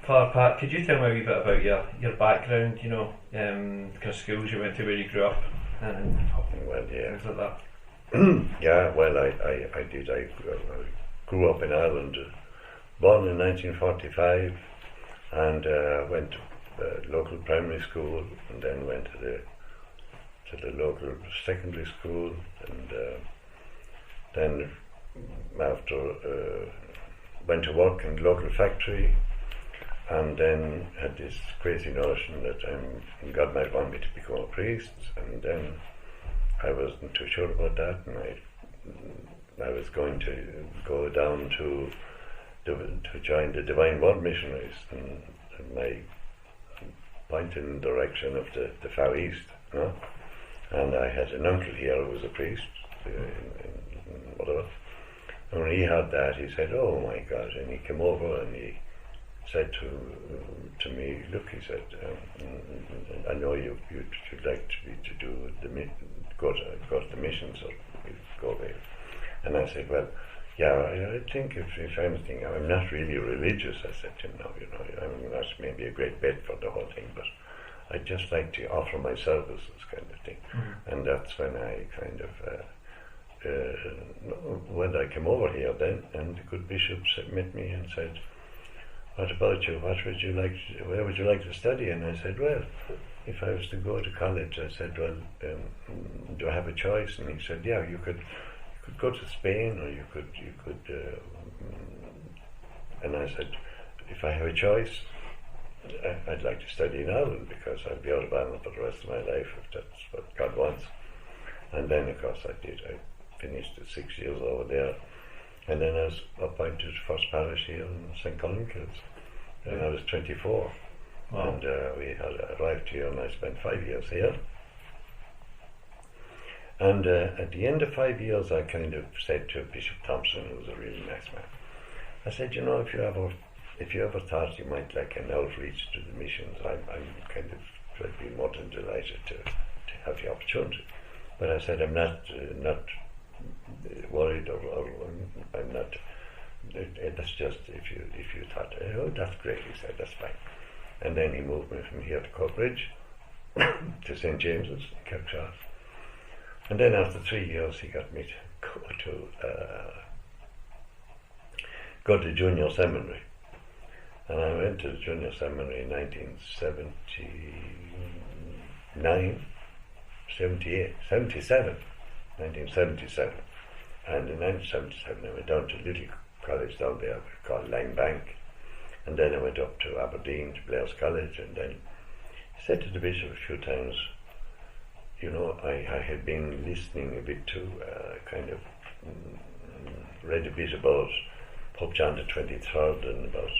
Father Pat, could you tell me a wee bit about your background, the kind of schools you went to, where you grew up, and Well, yeah. things like that? Yeah, well, I did. I grew up in Ireland, born in 1945, and went to local primary school, and then went to the local secondary school, and then after went to work in the local factory, and then had this crazy notion that God might want me to become a priest, and then I wasn't too sure about that, and I was going to go down to join the Divine Word Missionaries, and my pointed in the direction of the Far East, and I had an uncle here who was a priest, in whatever, and when he heard that, he said, "Oh my God," and he came over and he said to me, "Look," he said, "I know you'd like go to the missions or go there." And I said, "Well, yeah, I think if anything, I'm not really religious." I said, I'm not maybe a great bet for the whole thing, but I'd just like to offer my services, kind of thing." Mm-hmm. And that's when I kind of when I came over here then, and the good bishop met me and said, "What about you? Where would you like to study?" And I said, "Well, if I was to go to college," I said, "Well, do I have a choice?" And he said, "Yeah, you could go to Spain, or you could." And I said, "If I have a choice, I'd like to study in Ireland, because I'll be out of Ireland for the rest of my life if that's what God wants." And then, of course, I did. I finished the 6 years over there. And then I was appointed first parish here in St. Columbkille, and I was 24. Wow. And we had arrived here, and I spent 5 years here. And at the end of 5 years, I kind of said to Bishop Thompson, who was a really nice man, I said, if you ever thought you might like an outreach to the missions, I'd be more than delighted to have the opportunity. But I said, I'm not worried, or I'm not. That's just if you thought, "Oh, that's great," he said, "that's fine." And then he moved me from here to Coatbridge to St. James's, Kirkshire. And then after 3 years, he got me to go to junior seminary. And I went to the junior seminary in 1977. And in 1977 I went down to a little college down there called Langbank, and then I went up to Aberdeen to Blair's College, and then I said to the bishop a few times, I had been listening a bit to read a bit about Pope John the 23rd and about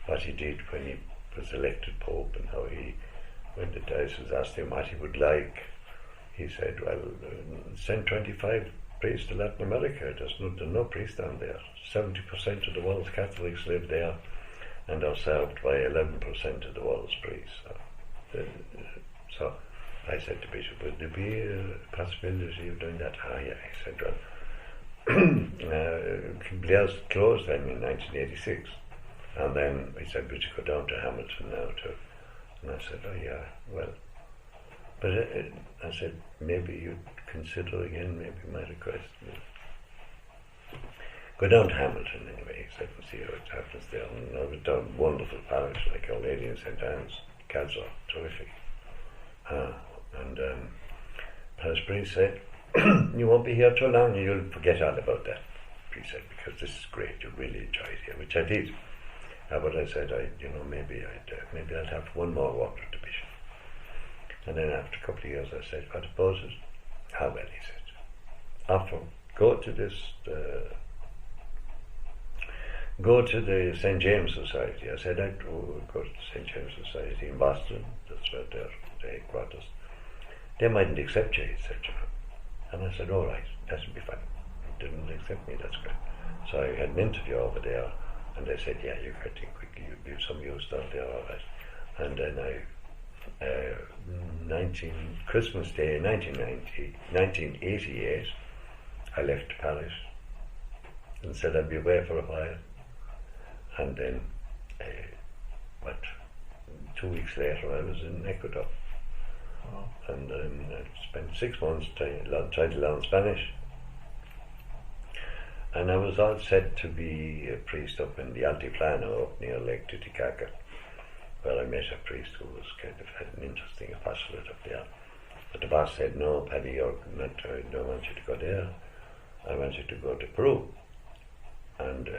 what he did when he was elected Pope, and how when the diocese asked him what he would like, he said, "Well, send 25 priests to Latin America. There's no priests down there. 70% of the world's Catholics live there and are served by 11% of the world's priests." So I said to Bishop, "Would there be a possibility of doing that?" Yeah, I said, "Well, Blair's closed then in 1986. And then he said, "Would you go down to Hamilton now too?" And I said, "Oh yeah, well." But I said, "Maybe you'd consider again, maybe my request. Go down to Hamilton anyway," he said, "and see how it happens there." And I went down, wonderful parish, like Our Lady in St. Anne's, Calzor, terrific. And parish priest said, "You won't be here too long, and you'll forget all about that," he said, "because this is great, you'll really enjoy it here," which I did. But I said, maybe I'd have one more walk with the bishop. And then after a couple of years, I said, "What about it?" "How well," he said, go to the St. James Society." I said, "I'd go to St. James Society in Boston. That's where their headquarters. They mightn't accept you," he said, And I said, "All right, that should be fine." Didn't accept me, that's great. So I had an interview over there, and they said, "Yeah, I think you'd be of some use down there, all right." And then Christmas Day 1988, I left the parish and said I'd be away for a while. And then but 2 weeks later I was in Ecuador. Wow. And I spent 6 months trying to learn Spanish. And I was all set to be a priest up in the Altiplano up near Lake Titicaca, where I met a priest who was kind of had an interesting apostolate up there. But the boss said, "No, Paddy, I don't want you to go there. I want you to go to Peru. And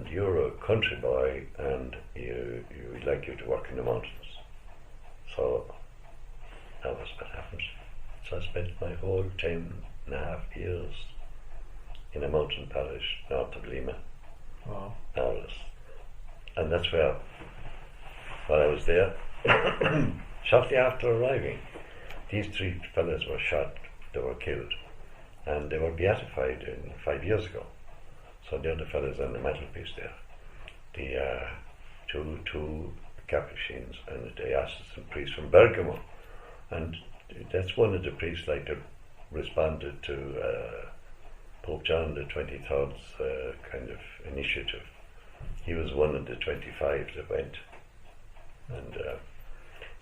you're a country boy, and we'd like you to work in the mountains." So that was what happened. So I spent my whole 10.5 years in a mountain parish north of Lima. Wow. And that's where, while I was there, shortly after arriving, these 3 fellas were shot, they were killed, and they were beatified 5 years ago. So they're the fellas on the mantelpiece there. The two Capuchins and the diocesan priest from Bergamo. And that's one of the priests that responded to Pope John the 23rd's kind of initiative. He was one of the 25 that went. And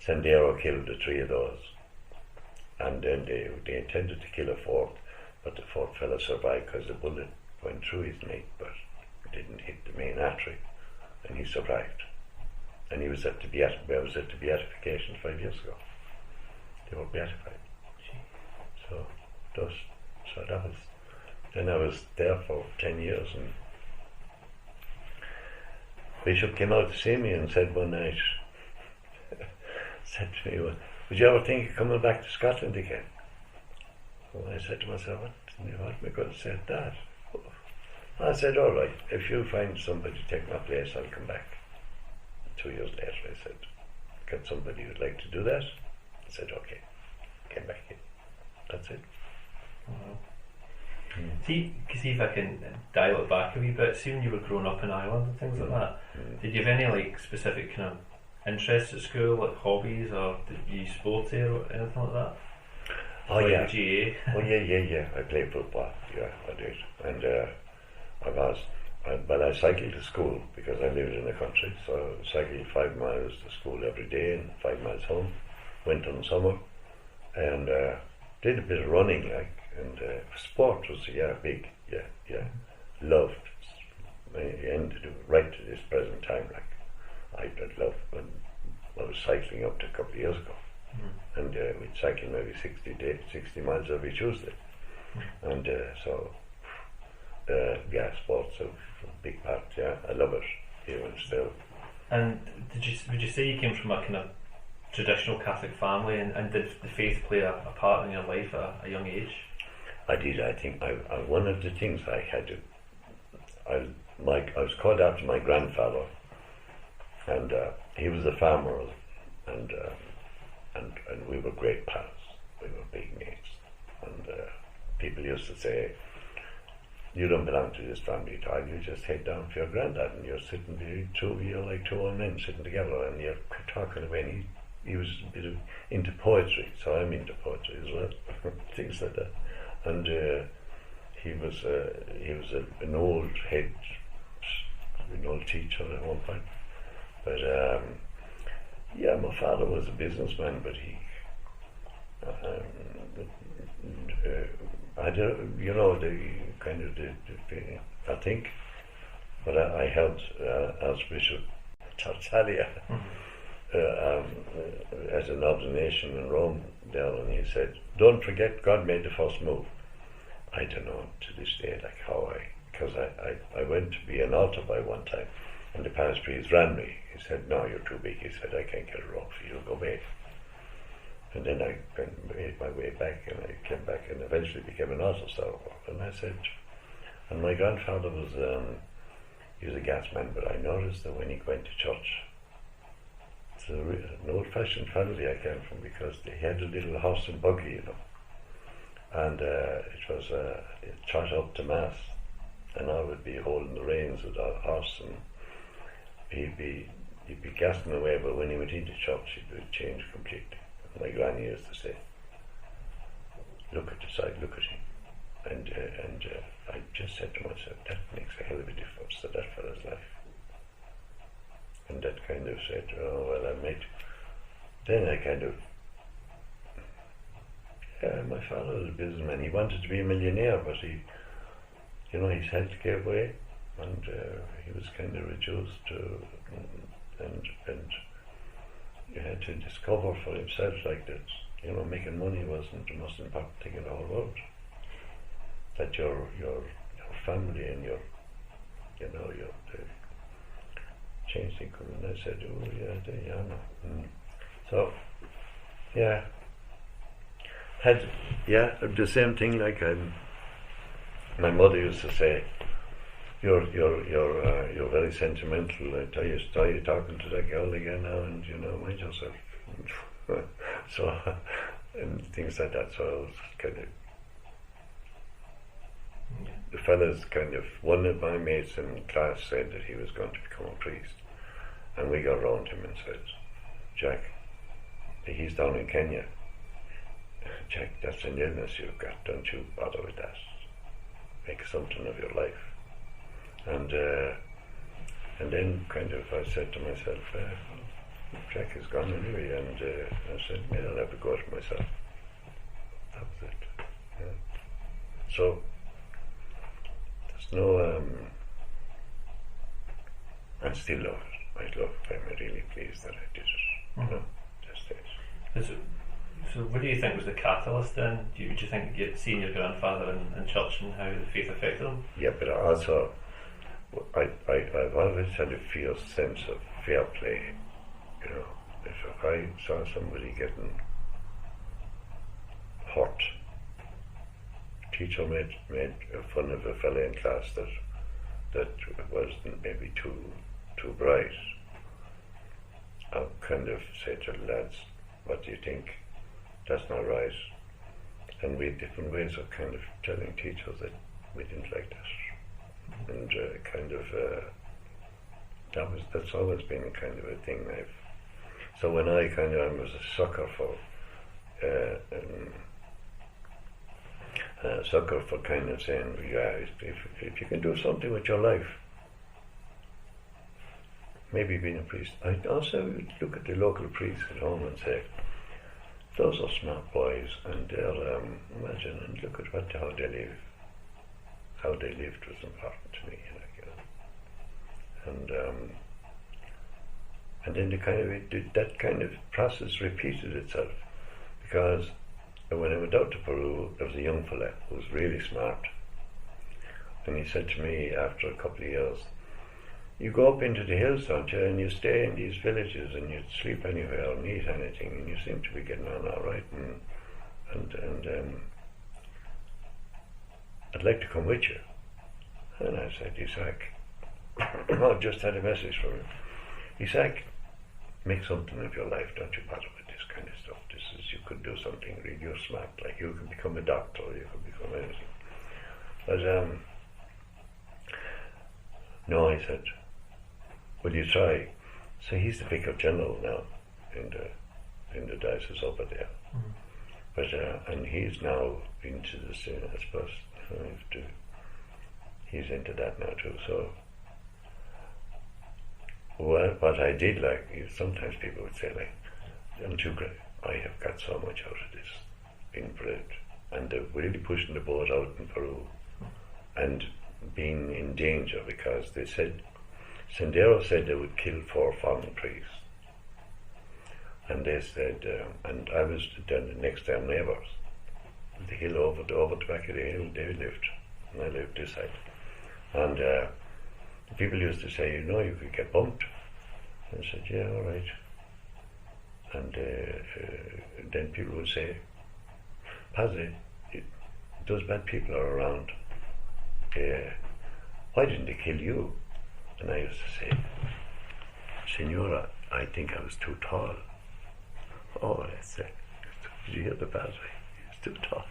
Sendero killed the 3 of those. And then they intended to kill a 4th, but the 4th fellow survived because the bullet went through his neck, but it didn't hit the main artery, and he survived. And he was at the beatification 5 years ago. They were beatified. So that was. Then I was there for 10 years, and Bishop came out to see me and said one night, said to me, "Well, would you ever think of coming back to Scotland again?" Well, I said to myself, what am I going to say to that? I said, "All right, if you find somebody to take my place, I'll come back." 2 years later, I said, "Got somebody who'd like to do that?" I said, "Okay." Came back in. That's it. Wow. See if I can dial it back a wee bit. See, when you were growing up in Ireland and things like that, did you have any like specific kind of interests at school, like hobbies, or did you sporty or anything like that? Oh, like yeah. GA? Yeah. I played football. Yeah, I did. And I cycled to school because I lived in the country, so I cycled 5 miles to school every day and 5 miles home, winter and summer, and did a bit of running, like, and sport was, big, loved, and right to this present time, like, I love when I was cycling up to a couple of years ago, and we'd cycle maybe 60 miles every Tuesday, and sports a big part. Yeah, I love it even still. And would you say you came from a kind of traditional Catholic family, and did the faith play a part in your life at a young age? I did. I think one of the things I had to, I was called after my grandfather, and he was a farmer, and we were great pals. We were big mates, and people used to say, "You don't belong to this family at all. You just head down for your granddad, and you're sitting you're like 2 old men sitting together, and you're talking away." And he was a bit into poetry, so I'm into poetry as well, things like that. And he was an old teacher at one point. But my father was a businessman, but he I think, but I helped Archbishop Tartaglia at an ordination in Rome there, and he said, "Don't forget, God made the first move." I don't know to this day, like how because I went to be an altar boy one time, and the parish priest ran me. He said, "No, you're too big." He said, "I can't get a rope for you, go back." And then I made my way back, and I came back and eventually became an altar server. And I said, and my grandfather was, he was a gasman, but I noticed that when he went to church, it's an old-fashioned family I came from, because they had a little horse and buggy, and it was trot up to Mass, and I would be holding the reins of the horse, and he'd be gassing away, but when he went into church, it would change completely. My granny used to say, "Look at the side, look at him." And I just said to myself, that makes a hell of a difference to that fellow's life. and that kind of said, oh well, then I kind of, my father was a businessman. He wanted to be a millionaire, but his health gave way, and he was kind of reduced to, and you had to discover for himself like that, making money wasn't the most important thing in the whole world. That your family and your change thing. And I said, oh yeah, no. So, yeah. The same thing. Like my mother used to say, you're very sentimental. I tell you talking to that girl again now, and mind yourself. So, and things like that. So I was kind of. The fellas one of my mates in class said that he was going to become a priest, and we got round him and said, Jack, he's down in Kenya. Jack, that's an illness you've got, don't you bother with that. Make something of your life. And then I said to myself, Jack is gone anyway, and I said, I'll have a go at myself. That was it. Yeah. So, no, I still love it. I'm really pleased that I did it. Mm-hmm. That stage. So what do you think was the catalyst then? Do you think you'd seen your grandfather in church and how the faith affected him? Yeah, but also I've always had a fierce sense of fair play. If I saw somebody getting hurt, teacher made fun of a fella in class that wasn't maybe too bright. I'll kind of say to the lads, what do you think? That's not right. And we had different ways of kind of telling teachers that we didn't like that. And that's always been kind of a thing. So when I was a sucker for kind of saying, yeah, if you can do something with your life, maybe being a priest. I also would look at the local priests at home and say, those are smart boys, and they're imagine and look at how they live. How they lived was important to me, and then that kind of process repeated itself, because when I went out to Peru, there was a young fella who was really smart, and he said to me after a couple of years, you go up into the hills, don't you, and you stay in these villages, and you sleep anywhere or eat anything, and you seem to be getting on all right, and I'd like to come with you. And I said, Isaac, I've just had a message from him. Isaac, make something of your life, don't you bother with this kind of stuff. You could do something really, you're smart, like you could become a doctor, you could become anything. But no, I said, will you try? So he's the Vicar General now in the diocese over there. Mm-hmm. But and he's now into the scene, I suppose. He's into that now too. So what I did like is sometimes people would say like, I'm too great. I have got so much out of this in Peru, and they're really pushing the boat out in Peru, and being in danger because they said, Sendero said they would kill 4 foreign priests, and they said, and I was then the next door neighbours, the hill over the back of the hill they lived, and I lived this side, and people used to say, you could get bumped. I said, yeah, all right. And then people would say, Padre, those bad people are around. Why didn't they kill you? And I used to say, Signora, I think I was too tall. Oh, I said, did you hear the Padre? He was too tall.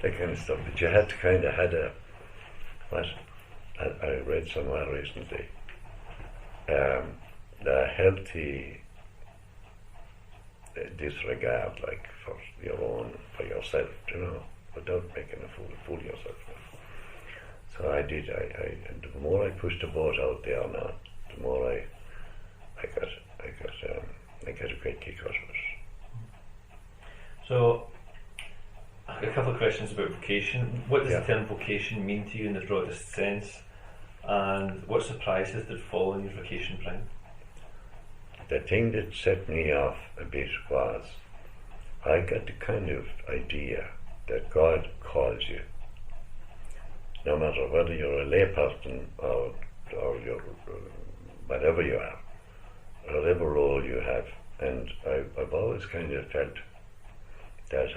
That kind of stuff. But you had to kind of had I read somewhere recently, the healthy disregard, like for yourself, without making a fool of yourself. So I did. The more I pushed the boat out there now, the more I I got a great kick out of it. So, a couple of questions about vocation. What does Yeah. the term vocation mean to you in the broadest sense? And what surprises did fall on your vocation bring? The thing that set me off a bit was I got the kind of idea that God calls you, no matter whether you're a layperson or you're whatever you are, whatever role you have. And I've always kind of felt that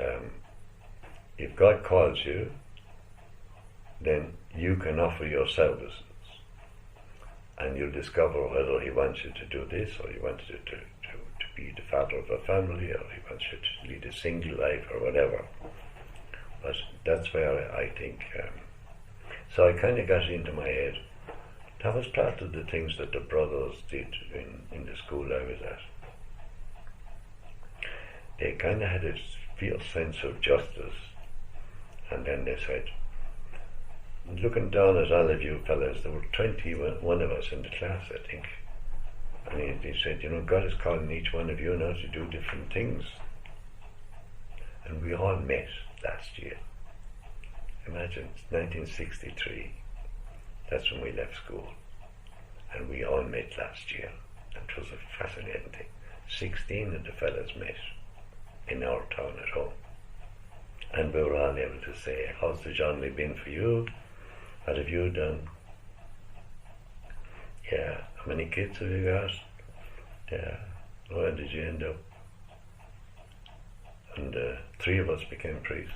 if God calls you, then you can offer your services, and you'll discover whether He wants you to do this, or He wants you to be the father of a family, or He wants you to lead a single life, or whatever. But that's where I think. So I kind of got it into my head. That was part of the things that the brothers did in the school I was at. They kind of had a fierce sense of justice, and then they said, looking down at all of you fellas, there were 21 of us in the class, I think, and he said, you know, God is calling each one of you now to do different things. And we all met last year. Imagine, it's 1963. That's when we left school. And we all met last year. It was a fascinating thing. 16 of the fellas met in our town at home. And we were all able to say, how's the journey been for you? What have you done? Yeah. How many kids have you got? Yeah. Where did you end up? And 3 of us became priests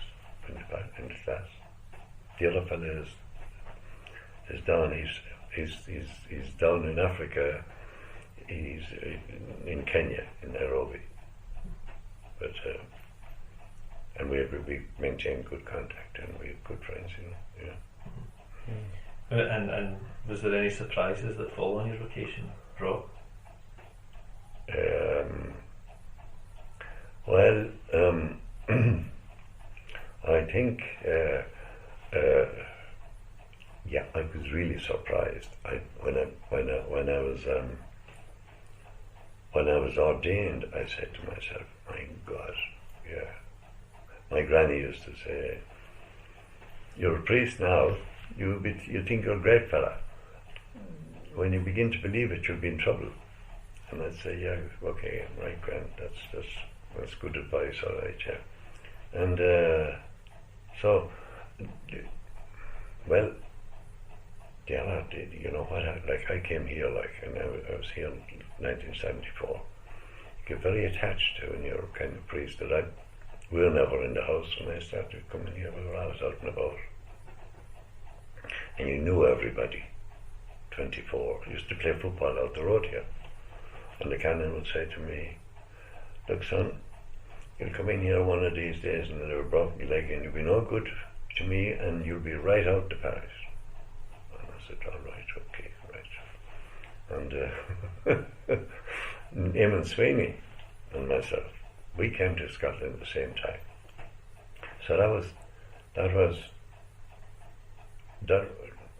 in the class. The other fellow is down. He's down in Africa. He's in Kenya, in Nairobi. But and we maintain good contact, and we're good friends, you know. Yeah. And was there any surprises that fall on your vocation, Rob? Well, I think, yeah, I was really surprised. When I was ordained, I said to myself, my God, yeah. My granny used to say, you're a priest now, you think you're a great fella. When you begin to believe it, you'll be in trouble. And I'd say, yeah, okay, right, Gran, that's good advice, all right, yeah. And so, well, yeah, you know what, I came here, and I was here in 1974. You get very attached to when you're a kind of priest. We were never in the house when I started coming here. We were always out and about. And you knew everybody. 24. I used to play football out the road here. And the canon would say to me, look, son, you'll come in here one of these days and you'll have a broken leg and you'll be no good to me and you'll be right out the parish. And I said, all right, okay, right. And Eamon Sweeney and myself, we came to Scotland at the same time. So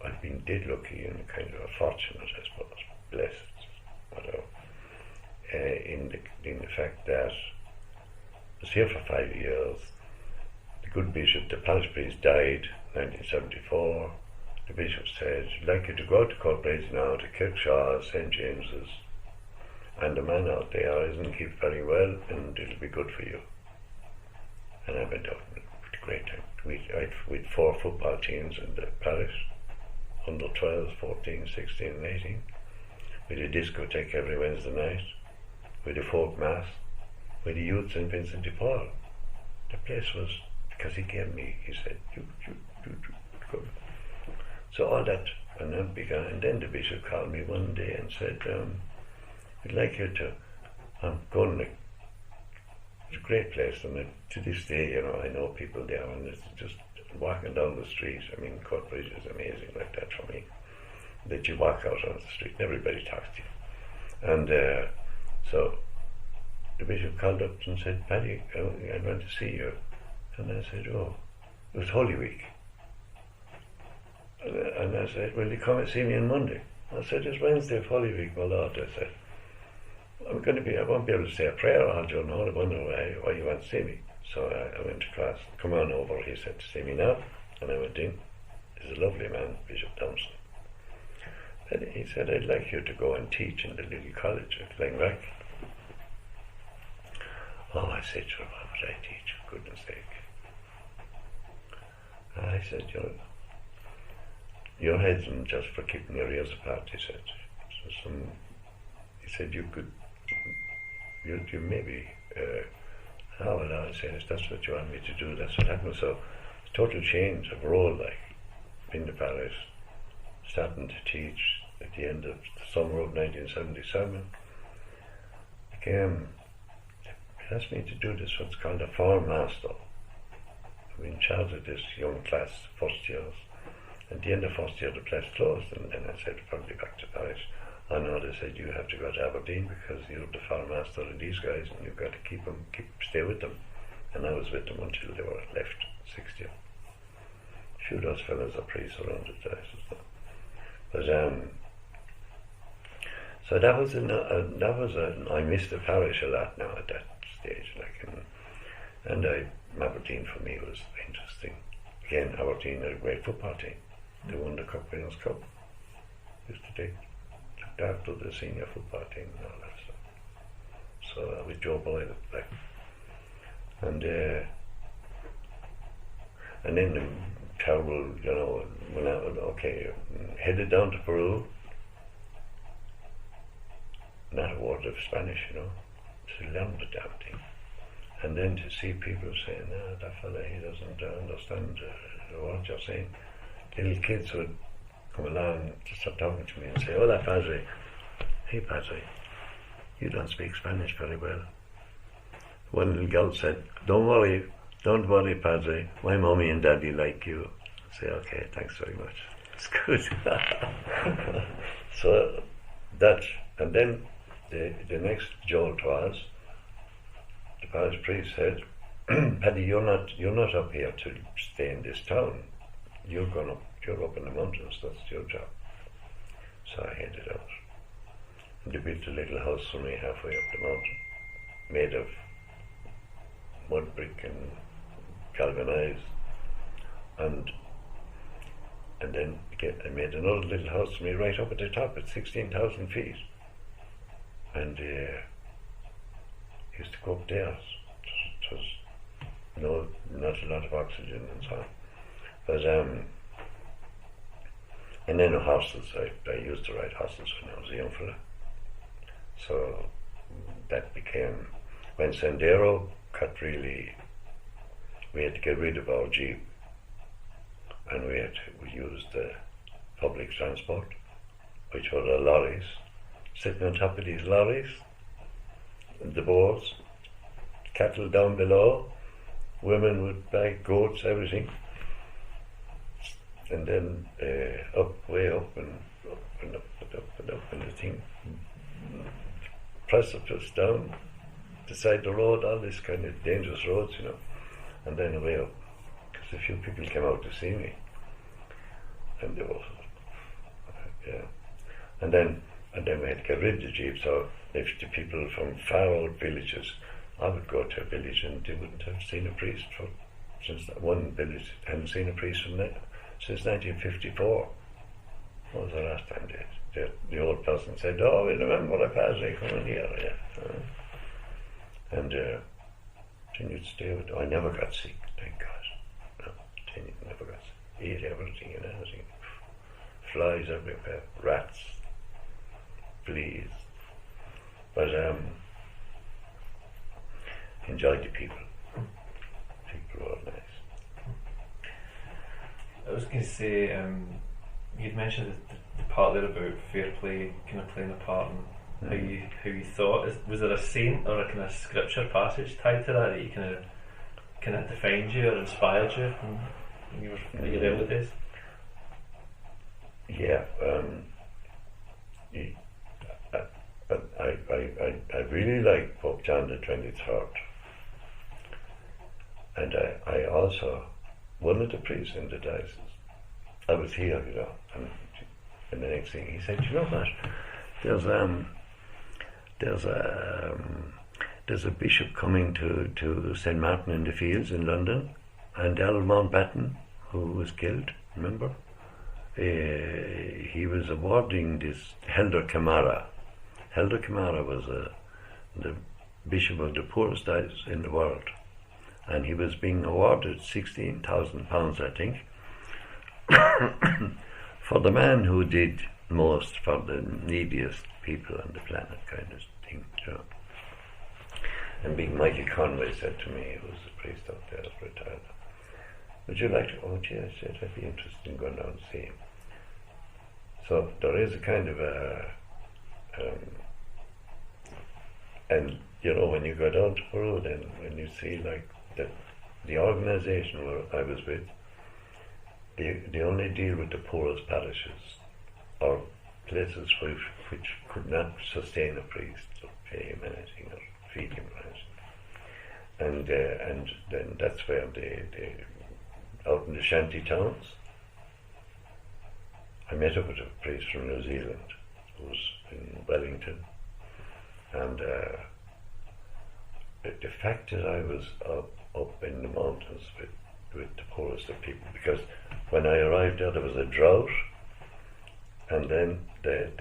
I've been dead lucky and kind of fortunate, I suppose, blessed, whatever, in the fact that I was here for 5 years. The good bishop, the parish priest, died in 1974. The bishop said, I'd like you to go out to Courtbridge now, to Kirkshaw, St. James's, and the man out there isn't kept very well, and it'll be good for you. And I went out, and it was a great time. We'd 4 football teams in the parish, under 12s, 14, 16, and 18. We had a discotheque every Wednesday night. We had a folk mass. We had the youths in Vincent de Paul. The place was, because he said, you come. So all that, and then began, and then the bishop called me one day and said, we'd like you to, I'm going to, it's a great place, and to this day, you know, I know people there, and it's just walking down the street. I mean, Courtbridge is amazing like that for me, that you walk out on the street and everybody talks to you. And so the bishop called up and said, Paddy, I want to see you. And I said, oh, it was Holy Week. And I said, will you come and see me on Monday? I said, it's Wednesday of Holy Week, my lord, I said. I won't be able to say a prayer all during the whole. I wonder why you want to see me. So I went to class. Come on over, he said, to see me now. And I went in. He's a lovely man, Bishop Thompson. And he said, I'd like you to go and teach in the little college at Limerick. Oh, I said, sure, what would I teach, for goodness sake? I said, your head's just for keeping your ears apart, he said. He said, you maybe, oh, well, I said, if that's what you want me to do, that's what happened. So, total change of role, like, in the parish, starting to teach at the end of the summer of 1977. He asked me to do this, what's called a form master. I'm in charge of this young class, first years. At the end of first year, the place closed, and then I said, probably back to parish. I know, they said, you have to go to Aberdeen because you're the form master of these guys, and you've got to stay with them. And I was with them until they were left, 60. A few of those fellows are priests around the diocese. But so that was I missed the parish a lot now at that stage, like, and Aberdeen for me was interesting. Again, Aberdeen had a great football team. They won the Cup Winners' Cup. Used to take after the senior football team and all that stuff. So with Joe Boyle, like, and then the terrible, when headed down to Peru. Not a word of Spanish, to learn the damn thing. And then to see people saying, that fella, he doesn't understand what you're saying. Little kids would come along to start talking to me and say, hola, Padre. Hey, Padre, you don't speak Spanish very well. One little girl said, don't worry, Padre, my mommy and daddy like you. I say, okay, thanks very much. It's good. So that, and then the next jolt was, the parish priest said, Paddy, you're not up here to stay in this town. You're up in the mountains, that's your job. So I headed out. And they built a little house for me halfway up the mountain, made of mud brick and galvanized. And then I made another little house for me right up at the top at 16,000 feet. And used to go up there. It was not a lot of oxygen and so on. But and then the horses, I used to ride horses when I was a young fella. So that became, when Sendero got really, we had to get rid of our Jeep, and we used public transport, which were the lorries. Sitting on top of these lorries, the boards, cattle down below, women would buy goats, everything, and then way up and the thing, precipice down the side of the road, all this kind of dangerous roads, and then way up, because a few people came out to see me, and they were, and then we had to get rid of the Jeep. So if the people from far out villages, I would go to a village and they wouldn't have seen a priest since one village hadn't seen a priest since 1954. What was the last time the old person said, oh, we remember a Padre coming here, and then you'd stay with, I never got sick, thank God. No, never got sick. Eat everything and anything. Flies everywhere, rats, fleas. But enjoyed the people. People were nice. I was going to say, you'd mentioned the part there about fair play kind of playing a part and how you thought. Was there a saint or a kind of scripture passage tied to that you kind of defined you or inspired you when you were in your early days? Yeah, I really like Pope John the 23rd, and I also, one of the priests in the diocese, I was here, and the next thing he said, you know what, there's a bishop coming to St. Martin in the Fields in London, and Earl Mountbatten, who was killed, remember? He was awarding this Helder Camara. Helder Camara was the bishop of the poorest diocese in the world, and he was being awarded £16,000, I think, for the man who did most for the neediest people on the planet, kind of thing, you know. And Big Michael Conway said to me, who was a priest out there, retired, would you like to? Oh gee, I said, I'd be interested in going down and see him. So there is a kind of a and you know, when you go down to Peru, then when you see like the organisation where I was with, they only deal with the poorest parishes or places which could not sustain a priest or pay him anything or feed him or anything. And then that's where they out in the shanty towns. I met up with a priest from New Zealand who was in Wellington, and the fact that I was up in the mountains with the poorest of people, because when I arrived there was a drought, and then there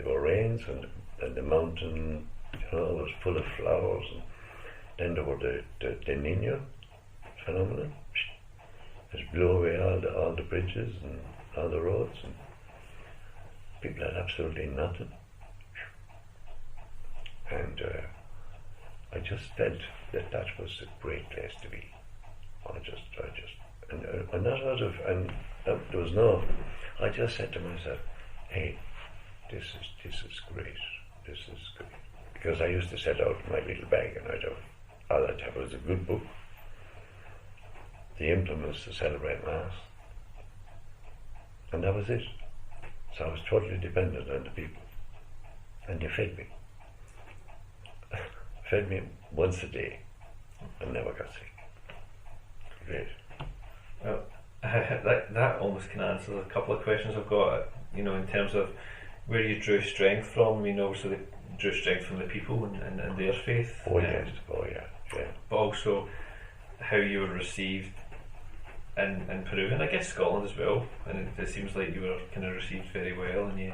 were rains, and the mountain, you know, was full of flowers, and then there were the Nino phenomenon. It blew away all the bridges and all the roads, and people had absolutely nothing. And I just felt that was a great place to be. And not out of, and there was no, I just said to myself, hey, this is great, this is great. Because I used to set out my little bag, and all I'd have was a good book, the implements to celebrate Mass, and that was it. So I was totally dependent on the people, and they fed me. Fed me once a day, and never got sick. Great. Well, that almost can answer a couple of questions I've got, you know, in terms of where you drew strength from, you know, so they drew strength from the people and their faith. Oh yes, yeah. But also how you were received in Peru, and I guess Scotland as well, and it seems like you were kind of received very well, and you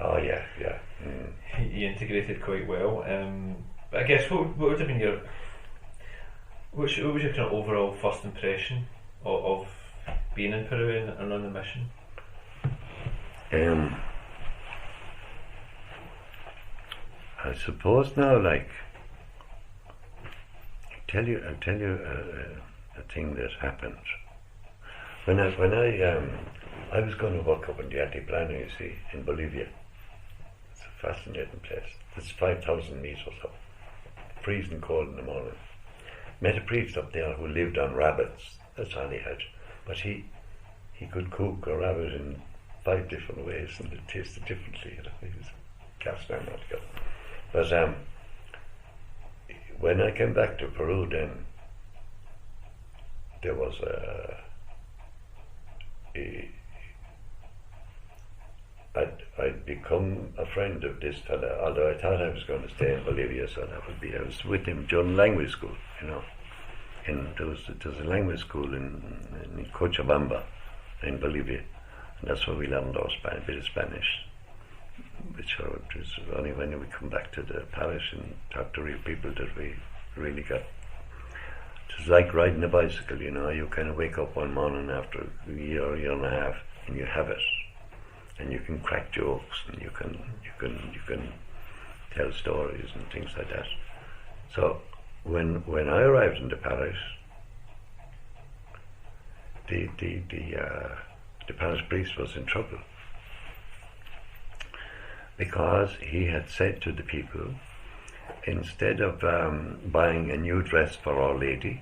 you integrated quite well. But I guess what would have been what was your kind of overall first impression of being in Peru and on the mission? I suppose now, like, I'll tell you a thing that happened. When I was going to work up in the Altiplano, you see, in Bolivia. It's a fascinating place. It's 5,000 meters up, freezing cold in the morning. Met a priest up there who lived on rabbits. That's all he had. But he could cook a rabbit in 5 different ways, and it tasted differently. You know, he was cast iron altogether. But when I came back to Peru, then there was I'd become a friend of this fella, although I thought I was going to stay in Bolivia, so I was with him during language school, you know. And there was a language school in Cochabamba, in Bolivia, and that's where we learned our bit of Spanish, which was only when we come back to the parish and talk to real people that we really got. It's like riding a bicycle, you know. You kind of wake up one morning after a year and a half, and you have it, and you can crack jokes, and you can tell stories and things like that. So when I arrived in the parish, the parish priest was in trouble, because he had said to the people, instead of buying a new dress for Our Lady,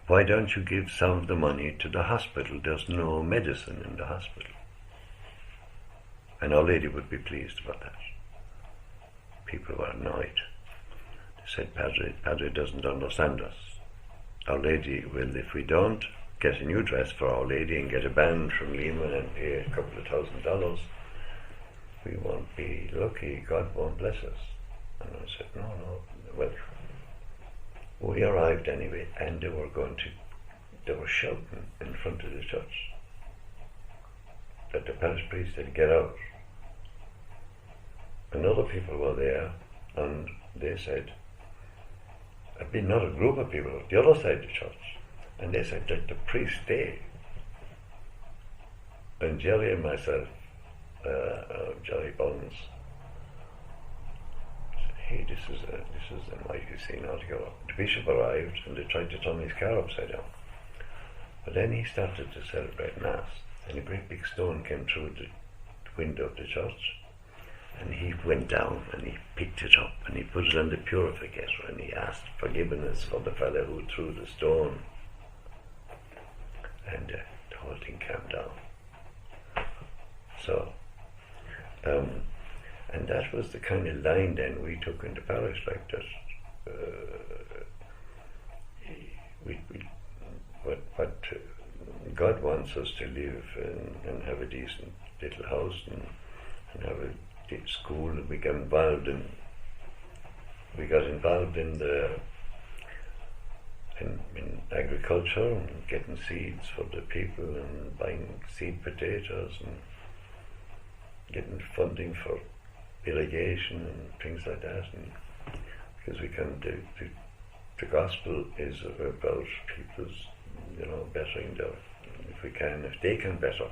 why don't you give some of the money to the hospital? There's no medicine in the hospital. And Our Lady would be pleased about that. People were annoyed. They said, Padre doesn't understand us. Our Lady will, if we don't get a new dress for Our Lady and get a band from Lima and pay a couple of $1,000, we won't be lucky, God won't bless us. And I said, no, well, we arrived anyway, and they were shouting in front of the church that the parish priest had get out. And other people were there, and they said, I'd been not a group of people, the other side of the church, and they said, let the priest stay. And Jerry and myself, Jerry Bones, said, hey, this is a mighty scene altogether. The bishop arrived, and they tried to turn his car upside down. But then he started to celebrate Mass, and a great big stone came through the window of the church, and he went down and he picked it up and he put it on the purificator and he asked forgiveness for the fellow who threw the stone, and the whole thing calmed down. So, and that was the kind of line then we took in the parish, like that. What God wants us to live and have a decent little house and have a school, and we got involved in in agriculture and getting seeds for the people and buying seed potatoes and getting funding for irrigation and things like that, and because we can the gospel is about people's bettering their, if they can better,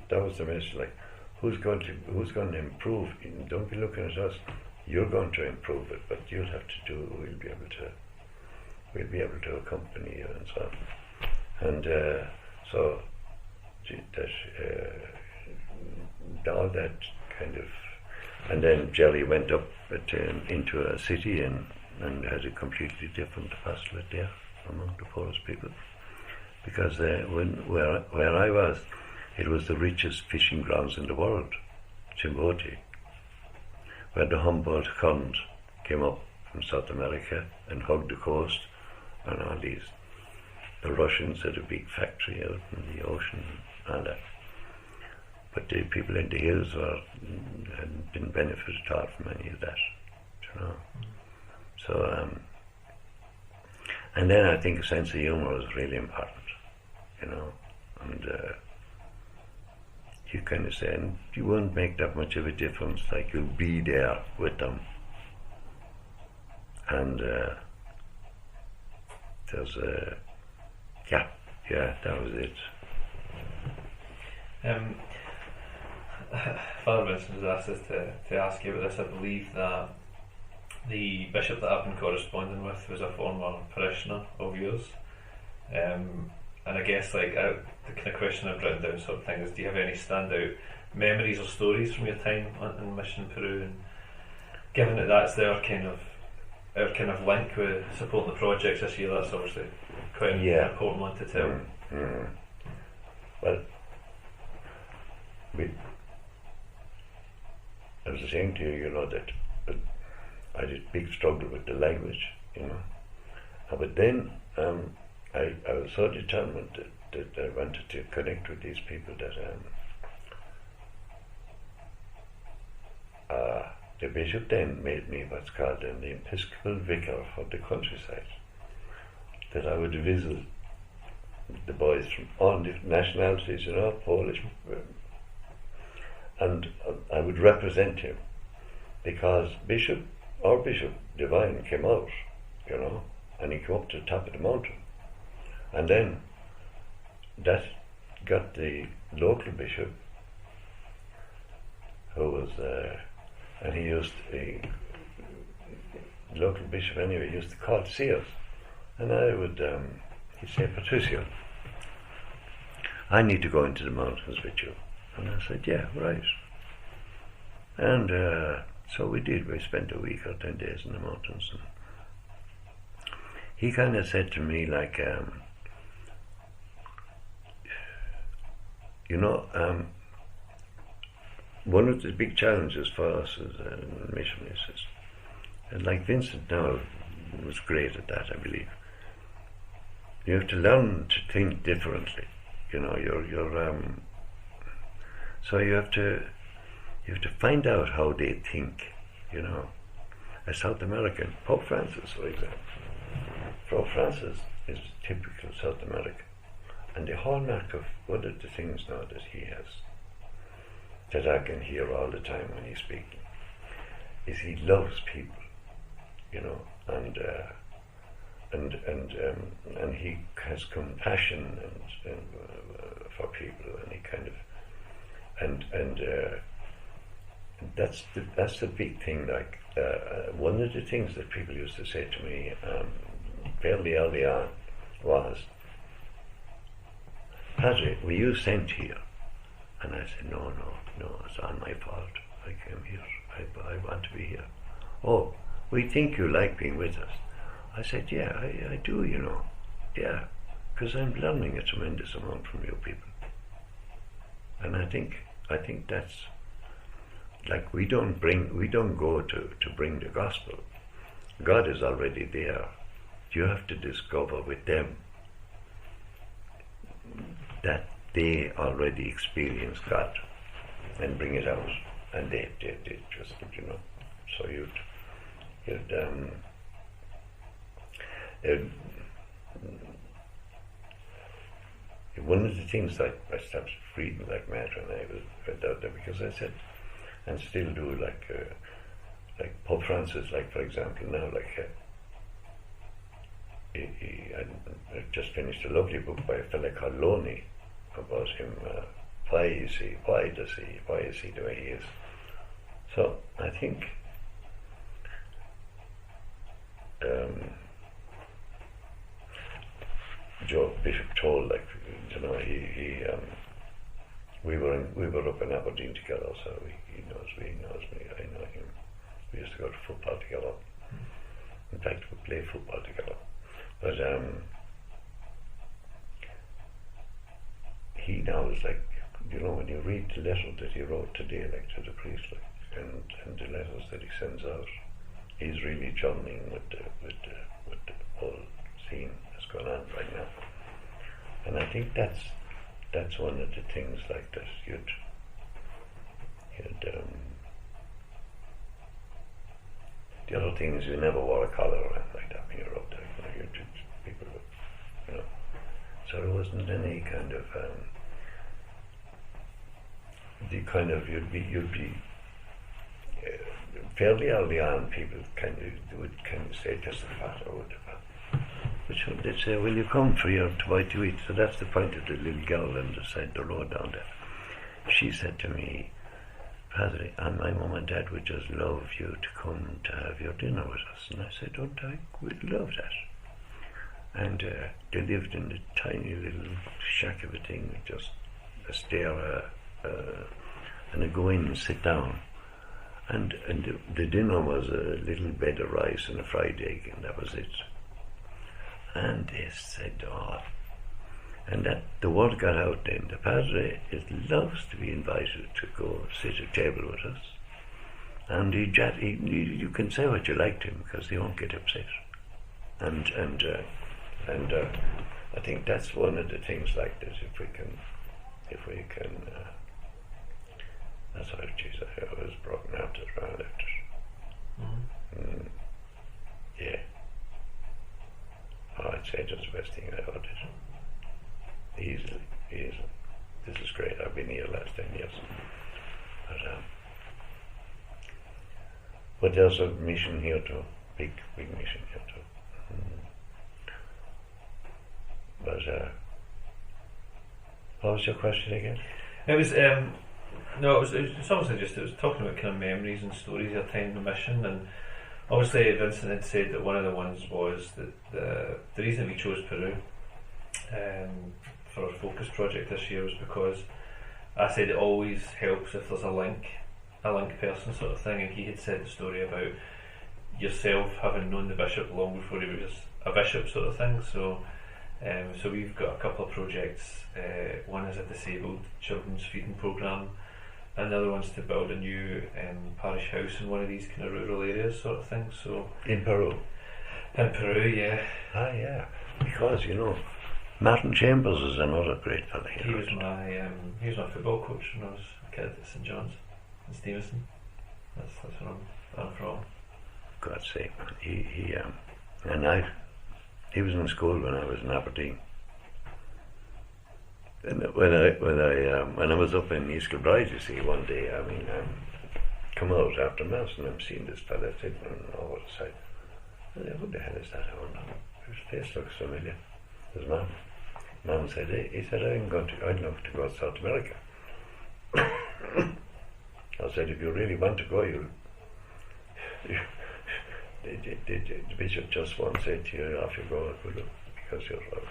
that was the message, like, who's going to improve? Don't be looking at us. You're going to improve it, but you'll have to do it. We'll be able to accompany you and so on. And so all that kind of, and then Jerry went up into a city and had a completely different apostolate there among the poorest people, because where I was, it was the richest fishing grounds in the world, Chimbote, where the Humboldt current came up from South America and hugged the coast, and all these. The Russians had a big factory out in the ocean and all that. But the people in the hills didn't benefit at all from any of that, So, and then I think a sense of humour is really important, and you kind of say, and you won't make that much of a difference, like you'll be there with them. And there's that was it. Father Vincent has asked us to ask you about this. I believe that the bishop that I've been corresponding with was a former parishioner of yours. And I guess the kind of question I've written down sort of thing is, do you have any standout memories or stories from your time in Mission Peru? And given that that's our kind of link with supporting the projects this year, that's obviously quite an important one to tell. Well, I was saying to you, that I did big struggle with the language, but then I was so determined that I wanted to connect with these people that the bishop then made me what's called an Episcopal vicar for the countryside, that I would visit the boys from all different nationalities, Polish, and I would represent him, because our Bishop Divine came out, and he came up to the top of the mountain, and then that got the local bishop, who was and he used the local bishop anyway, he used to call to see us, and I would he'd say, Patricio, I need to go into the mountains with you. And I said, yeah, right. And so we did. We spent a week or 10 days in the mountains. And he kind of said to me, like, one of the big challenges for us as missionaries is, and like Vincent now was great at that, I believe, you have to learn to think differently. So you have to find out how they think, you know. A South American, Pope Francis, for example. Pope Francis is typical South American. And the hallmark of one of the things now that he has, that I can hear all the time when he's speaking, is he loves people, you know, and he has compassion for people, and he kind of that's the big thing. Like one of the things that people used to say to me fairly early on was, "Padre, were you sent here?" And I said, no, it's not my fault. I came here. I want to be here. "Oh, we think you like being with us." I said, "Yeah, I do, you know. Yeah, because I'm learning a tremendous amount from you people." And I think that's like we don't go to bring the gospel. God is already there. You have to discover with them that they already experience God and bring it out, and they just, you know. So one of the things that I stopped reading like mad when I was out there, because I said, and still do, like Pope Francis, like for example now, like I just finished a lovely book by a fella called Loney about him. Why is he the way he is? So I think Joe Bishop told, like, you know, we were up in Aberdeen together, so he knows me, I know him. We used to go to football together. In fact, we played football together. But he now is like, you know, when you read the letter that he wrote today, like to the priest, like, and the letters that he sends out, he's really journeying with the whole scene that's going on right now. And I think that's one of the things like that you'd the other thing is you never wore a collar or anything like that when you're up there. You know, you're just people, you know. So there wasn't any kind of you'd be fairly early on. People would say just a fat or whatever. Which they'd say, "Will you come for your to eat?" So that's the point of the little girl on the side of the road down there. She said to me, "Padre, and my mum and dad would just love you to come to have your dinner with us." And I said, "Don't I? We'd love that." And they lived in a tiny little shack of a thing with just a stair, and I go in and sit down. And the dinner was a little bed of rice and a fried egg, and that was it. And they said, "Oh," and that the word got out then. The Padre loves to be invited to go sit at a table with us, and you can say what you like to him because he won't get upset. And I think that's one of the things like this. If we can, that's how I was broken out as well after. Yeah. Oh, I'd say that's the best thing I ever did. Easily. This is great. I've been here the last 10 years. But there's a mission here too. Big mission here too. But what was your question again? It was it's obviously just it was talking about kind of memories and stories of your time in the mission, and obviously Vincent had said that one of the ones was that the reason we chose Peru for our focus project this year was because I said it always helps if there's a link person sort of thing, and he had said the story about yourself having known the bishop long before he was a bishop sort of thing. So we've got a couple of projects. One is a disabled children's feeding programme, and the other one's to build a new parish house in one of these kind of rural areas sort of thing. So in Peru? In Peru, yeah. Ah, yeah. Because, you know, Martin Chambers is another great fella here. He was my football coach when I was a kid at St John's in Stevenson. That's where I'm from. God's sake, man. He was in school when I was in Aberdeen. And when I was up in East Kilbride, you see, one day, come out after mass and I'm seeing this fella sitting over the side. I said, "What the hell is that?" I wonder. His face looks familiar. His mum said, he said, I'd love to go to South America. I said, if you really want to go, the bishop just won't say to you, off you go, because you're wrong.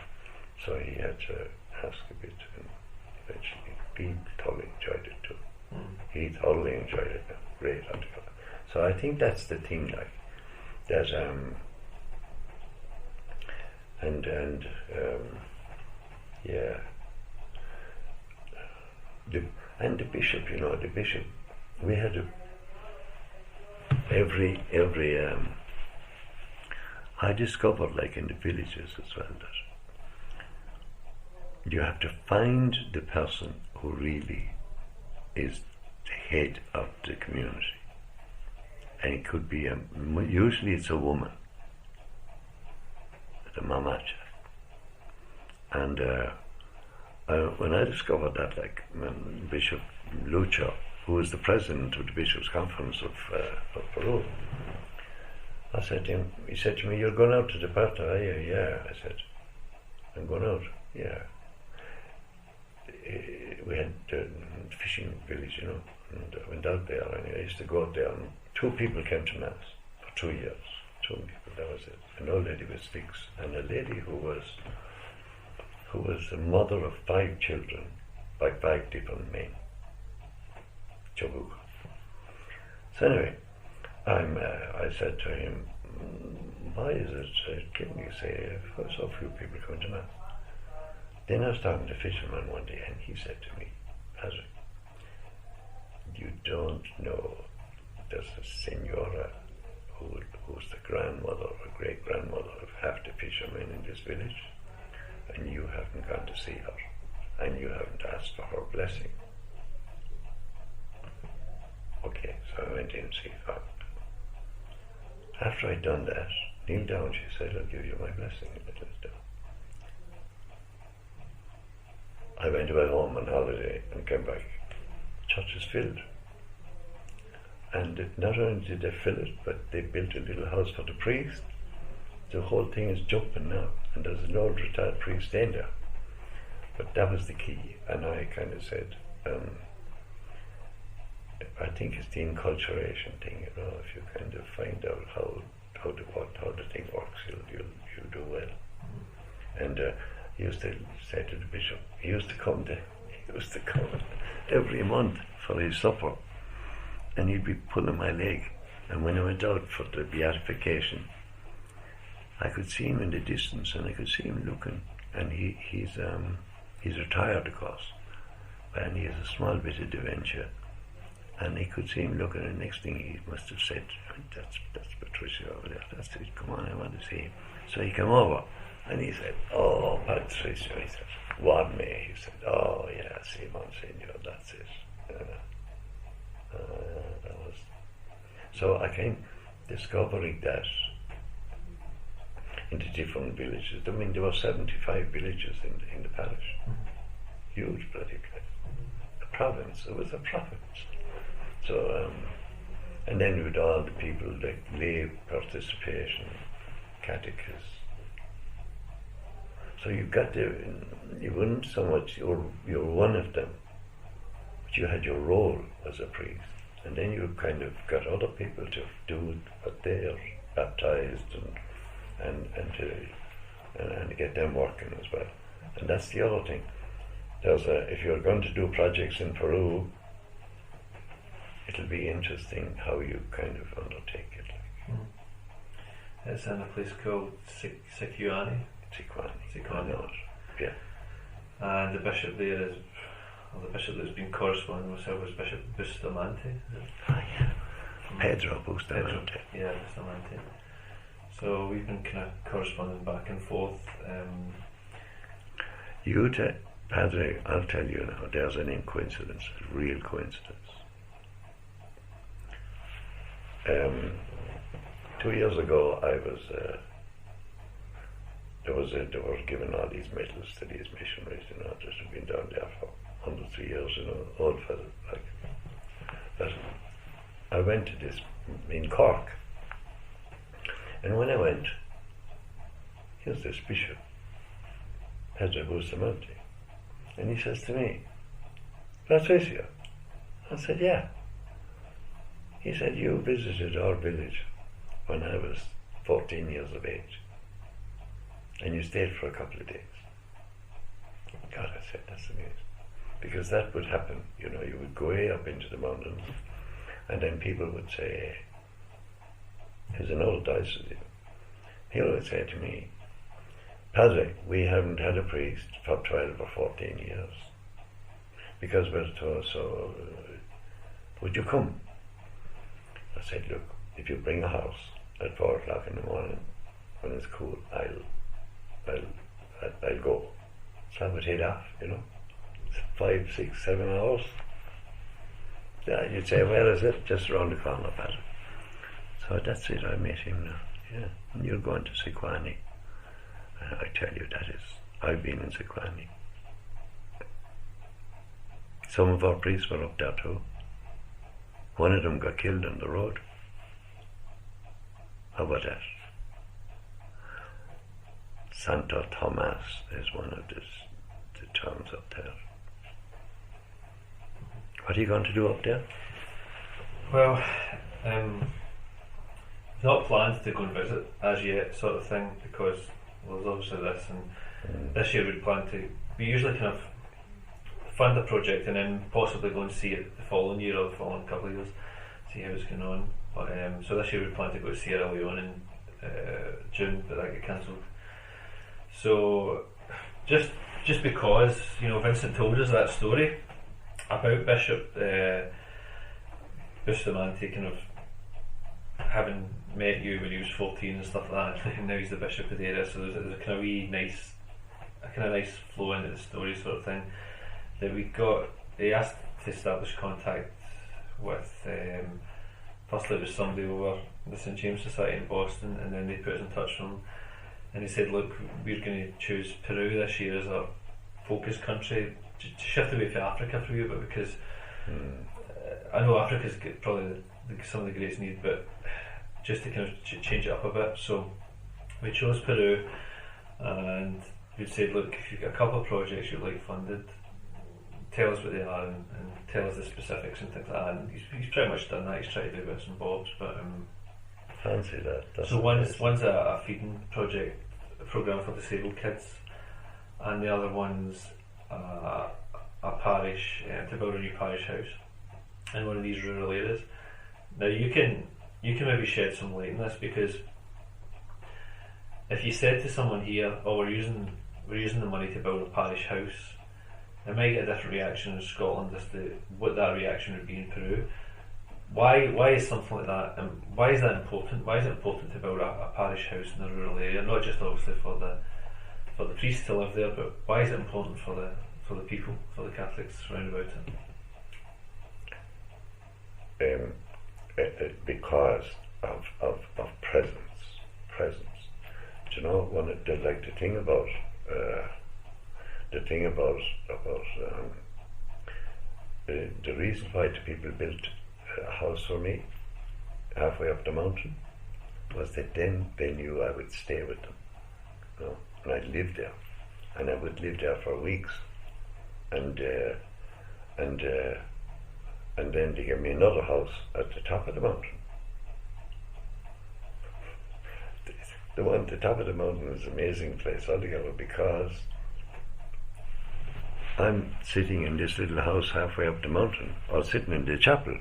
So he had to ask a bit, and eventually he thoroughly enjoyed it too. He thoroughly enjoyed it. Great article. So I think that's the thing, like that. Yeah. The bishop, the bishop. We had every. I discovered, like in the villages as well, that you have to find the person who really is the head of the community, and it could be usually it's a woman, the mamacha. And when I discovered that, like Bishop Lucha, who was the president of the Bishops' Conference of Peru, I said to him, he said to me, "You're going out to the Puerto?" Yeah. I said, "I'm going out." Yeah. We had the fishing village, and I went out there, and I used to go out there, and 2 people came to Mass for 2 years. 2 people, that was it. An old lady with sticks, and a lady who was the mother of 5 children by 5 different men. Chabuca. So anyway, I said to him, "Why is it, can you say, so few people come to Mass?" Then I was talking to a fisherman one day, and he said to me, "Patrick, you don't know there's a senora who's the grandmother or great-grandmother of half the fishermen in this village, and you haven't gone to see her, and you haven't asked for her blessing." Okay, so I went in and see her. After I'd done that, kneel down, she said, "I'll give you my blessing." And I knelt down. I went away home on holiday and came back. Church is filled. And not only did they fill it, but they built a little house for the priest. The whole thing is jumping now, and there's an old retired priest staying there. But that was the key, and I kind of said, I think it's the enculturation thing, if you kind of find out how the thing works, you'll do well. And he used to say to the bishop, he used to come every month for his supper, and he'd be pulling my leg. And when I went out for the beatification, I could see him in the distance, and I could see him looking. And he's retired, of course, and he has a small bit of dementia. And he could see him looking, and the next thing he must have said, "That's Patricia over there. That's it. Come on, I want to see him." So he came over, and he said, "Oh, Patricia." He said, "Want me?" He said, "Oh, yeah, see, Monsignor, that's it." That was. So I came discovering that in the different villages. I mean, there were 75 villages in the parish. Huge bloody place. A province. It was a province. So, and then with all the people, like lay participation, catechists. So you weren't so much, you're one of them, but you had your role as a priest. And then you kind of got other people to do what they are baptized and get them working as well. And that's the other thing. If you're going to do projects in Peru, it'll be interesting how you kind of undertake it. It's in a place called Sicuani. Yeah. And the bishop there is, the bishop that's been corresponding with was Bishop Bustamante. Yeah. Pedro Bustamante. Yeah, Bustamante. So we've been kind of corresponding back and forth. Padre, I'll tell you now, there's an coincidence, a real coincidence. 2 years ago, they were given all these medals to these missionaries, that have been down there for hundreds of years, old fellas like. But I went to this in Cork, and when I went, here's this bishop, Pedro Bustamante, and he says to me, Patricia. I said, yeah. He said, you visited our village when I was 14 years of age, and you stayed for a couple of days. God, I said, that's amazing. Because that would happen, you would go way up into the mountains, and then people would say, here's an old diocese. He would say to me, Padre, we haven't had a priest for 12 or 14 years, because we're told, so would you come? I said, look, if you bring a house at 4 o'clock in the morning when it's cool, I'll go. So I would head off, 5, 6, 7 hours. Yeah, you'd say, where is it? Just around the corner, Padre. So that's it, I met him now. Yeah, and you're going to Sequani. I tell you, I've been in Sequani. Some of our priests were up there too. One of them got killed on the road. How about that? Santo Tomas is one of the towns up there. What are you going to do up there? Well, not planned to go and visit as yet, sort of thing, because there's obviously this, and this year we usually kind of fund a project and then possibly go and see it the following year or the following couple of years, see how it's going on. But so this year we plan to go to Sierra Leone in June, but that got cancelled. So just because Vincent told us that story about Bishop Bustamante kind of having met you when he was 14 and stuff like that, and now he's the bishop of the area, so there's a kind of nice flow into the story sort of thing that we got. He asked to establish contact with firstly it was somebody over the St James Society in Boston, and then they put us in touch with him, and he said, look, we're going to choose Peru this year as our focus country to shift away from Africa for you, but because I know Africa's probably some of the greatest need, but just to kind of change it up a bit. So we chose Peru, and we said, look, if you've got a couple of projects you'd like funded, tell us what they are and tell us the specifics and things like that. And he's pretty much done that. He's tried to do bits and bobs, but fancy that. That's so one's a feeding project, a program for disabled kids, and the other one's a parish, to build a new parish house in one of these rural areas. Now you can maybe shed some light on this, because if you said to someone here, oh, we're using the money to build a parish house, they might get a different reaction in Scotland as to what that reaction would be in Peru. Why is something like that, and why is that important? Why is it important to build a parish house in a rural area? Not just obviously for the priests to live there, but why is it important for the people, for the Catholics round about it? Because of presence. Do you know, the thing about the reason why the people built a house for me halfway up the mountain was that then they knew I would stay with them, and I'd live there, and I would live there for weeks, and then they gave me another house at the top of the mountain. The one at the top of the mountain is an amazing place altogether, because I'm sitting in this little house halfway up the mountain, or sitting in the chapel,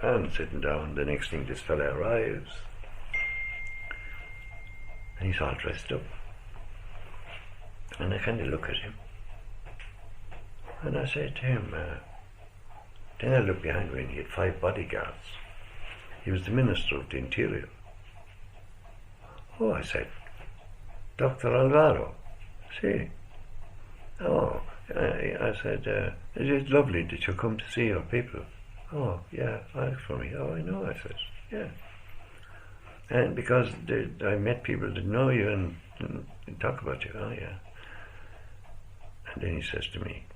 and sitting down. The next thing, this fella arrives, and he's all dressed up, and I kind of look at him, and I say to him, then I look behind me, and he had 5 bodyguards. He was the Minister of the Interior. Oh, I said, Dr. Alvaro, see. Oh, I said, it is lovely that you come to see your people. Oh, yeah, ask for me. Oh, I know, I said, yeah. And because I met people that know you and talk about you. Oh, yeah. And then he says to me,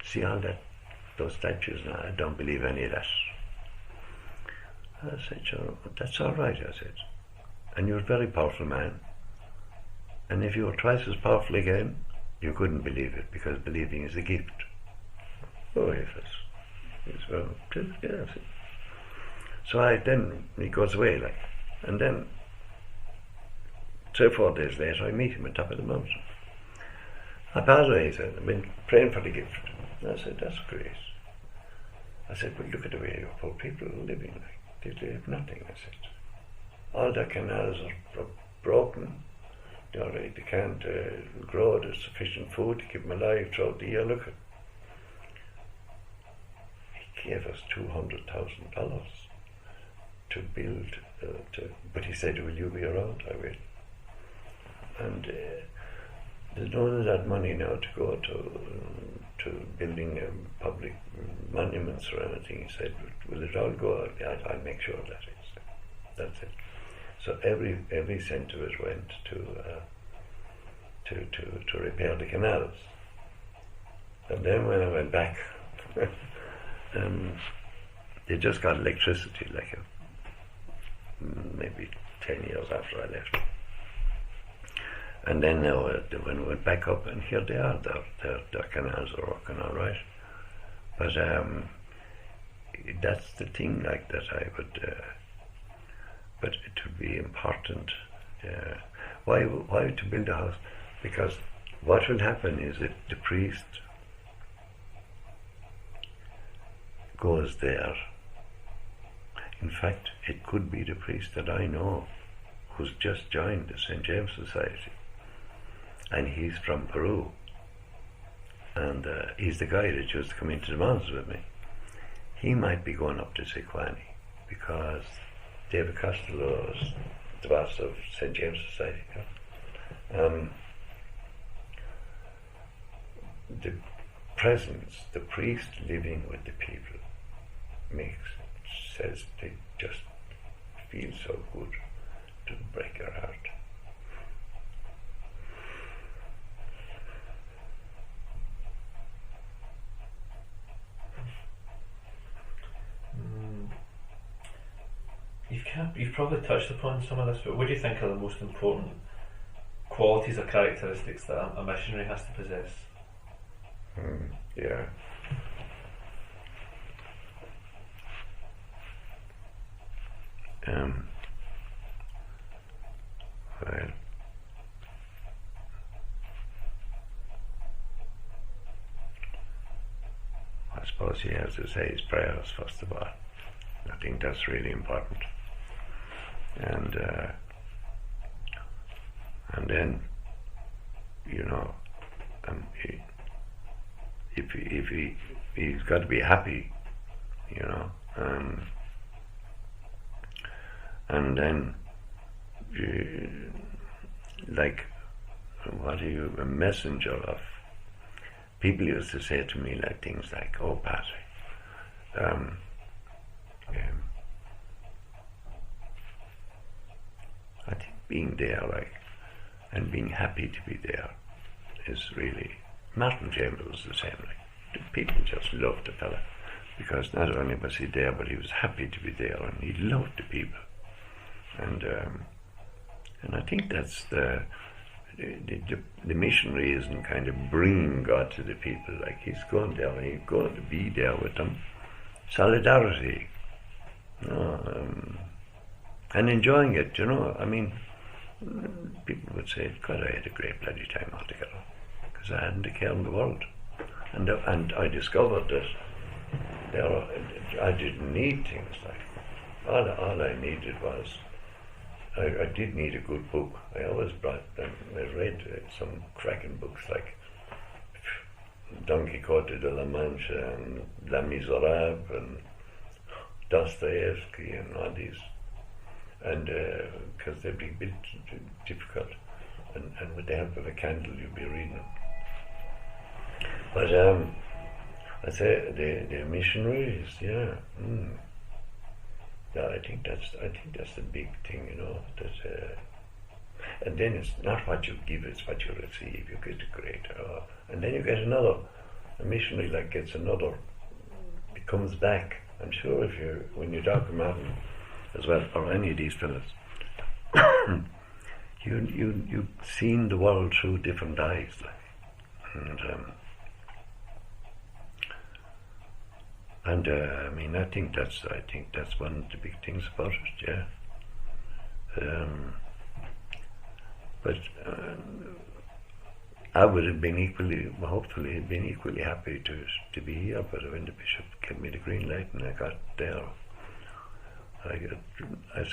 see all those statues now, I don't believe any of that. I said, sure, that's all right, I said. And you're a very powerful man. And if you were twice as powerful again, you couldn't believe it, because believing is a gift. Oh, yes. Yes, well, yeah. So then he goes away, like, and then 3 or 4 days later, I meet him on top of the mountain. Padre, he said, I've been praying for the gift. And I said, that's great. I said, but look at the way your poor people are living, like, they have nothing, I said. All their canals are broken. They can't grow, there's sufficient food to keep them alive throughout the year. Look at, he gave us $200,000 to build, but he said, will you be around? I will. And there's none of that money now to go to building public monuments or anything. He said, will it all go? I'll make sure that is. That's it. So every cent of it went to repair the canals. And then when I went back, they just got electricity like maybe 10 years after I left. And then when we went back up, and here they are, their canals are working all right. But that's the thing, like, that I would. But it would be important. Why to build a house? Because what will happen is that the priest goes there. In fact, it could be the priest that I know who's just joined the St. James Society. And he's from Peru. And he's the guy that used to come into the mountains with me. He might be going up to Sequani because David Costello is the boss of St. James Society. The presence, the priest living with the people, says they just feel so good to break your heart. You've probably touched upon some of this, but what do you think are the most important qualities or characteristics that a missionary has to possess? Yeah. Well, I suppose he has to say his prayers first of all. I think that's really important. And then, you know, he's got to be happy, you know, and then, like, what are you, a messenger of? People used to say to me like things like, "Oh, Pat, I think being there, like, and being happy to be there is really." Martin James was the same. Like, people just loved the fella because not only was he there, but he was happy to be there, and he loved the people. And I think that's the missionary isn't kind of bringing God to the people. Like, he's going there and he's going to be there with them. Solidarity, you know, and enjoying it. You know, I mean, people would say, "God, I had a great bloody time altogether." Because I hadn't a care in the world, and I discovered that I didn't need things like all I needed was I did need a good book. I always brought them. I read some cracking books like Don Quixote de la Mancha and Les Miserables and Dostoevsky and all these, and because they'd be a bit difficult, and with the help of a candle you'd be reading them But I say the missionaries, yeah. Yeah, I think that's the big thing, you know. That, and then it's not what you give, it's what you receive. You get a great, and then you get another. A missionary like gets another. It comes back. I'm sure if you when you talk to Martin as well, or any of these fellas, you've seen the world through different eyes, like, and I mean, I think that's one of the big things about it, yeah. But I would have been hopefully been equally happy to be here. But when the bishop gave me the green light and I got there, I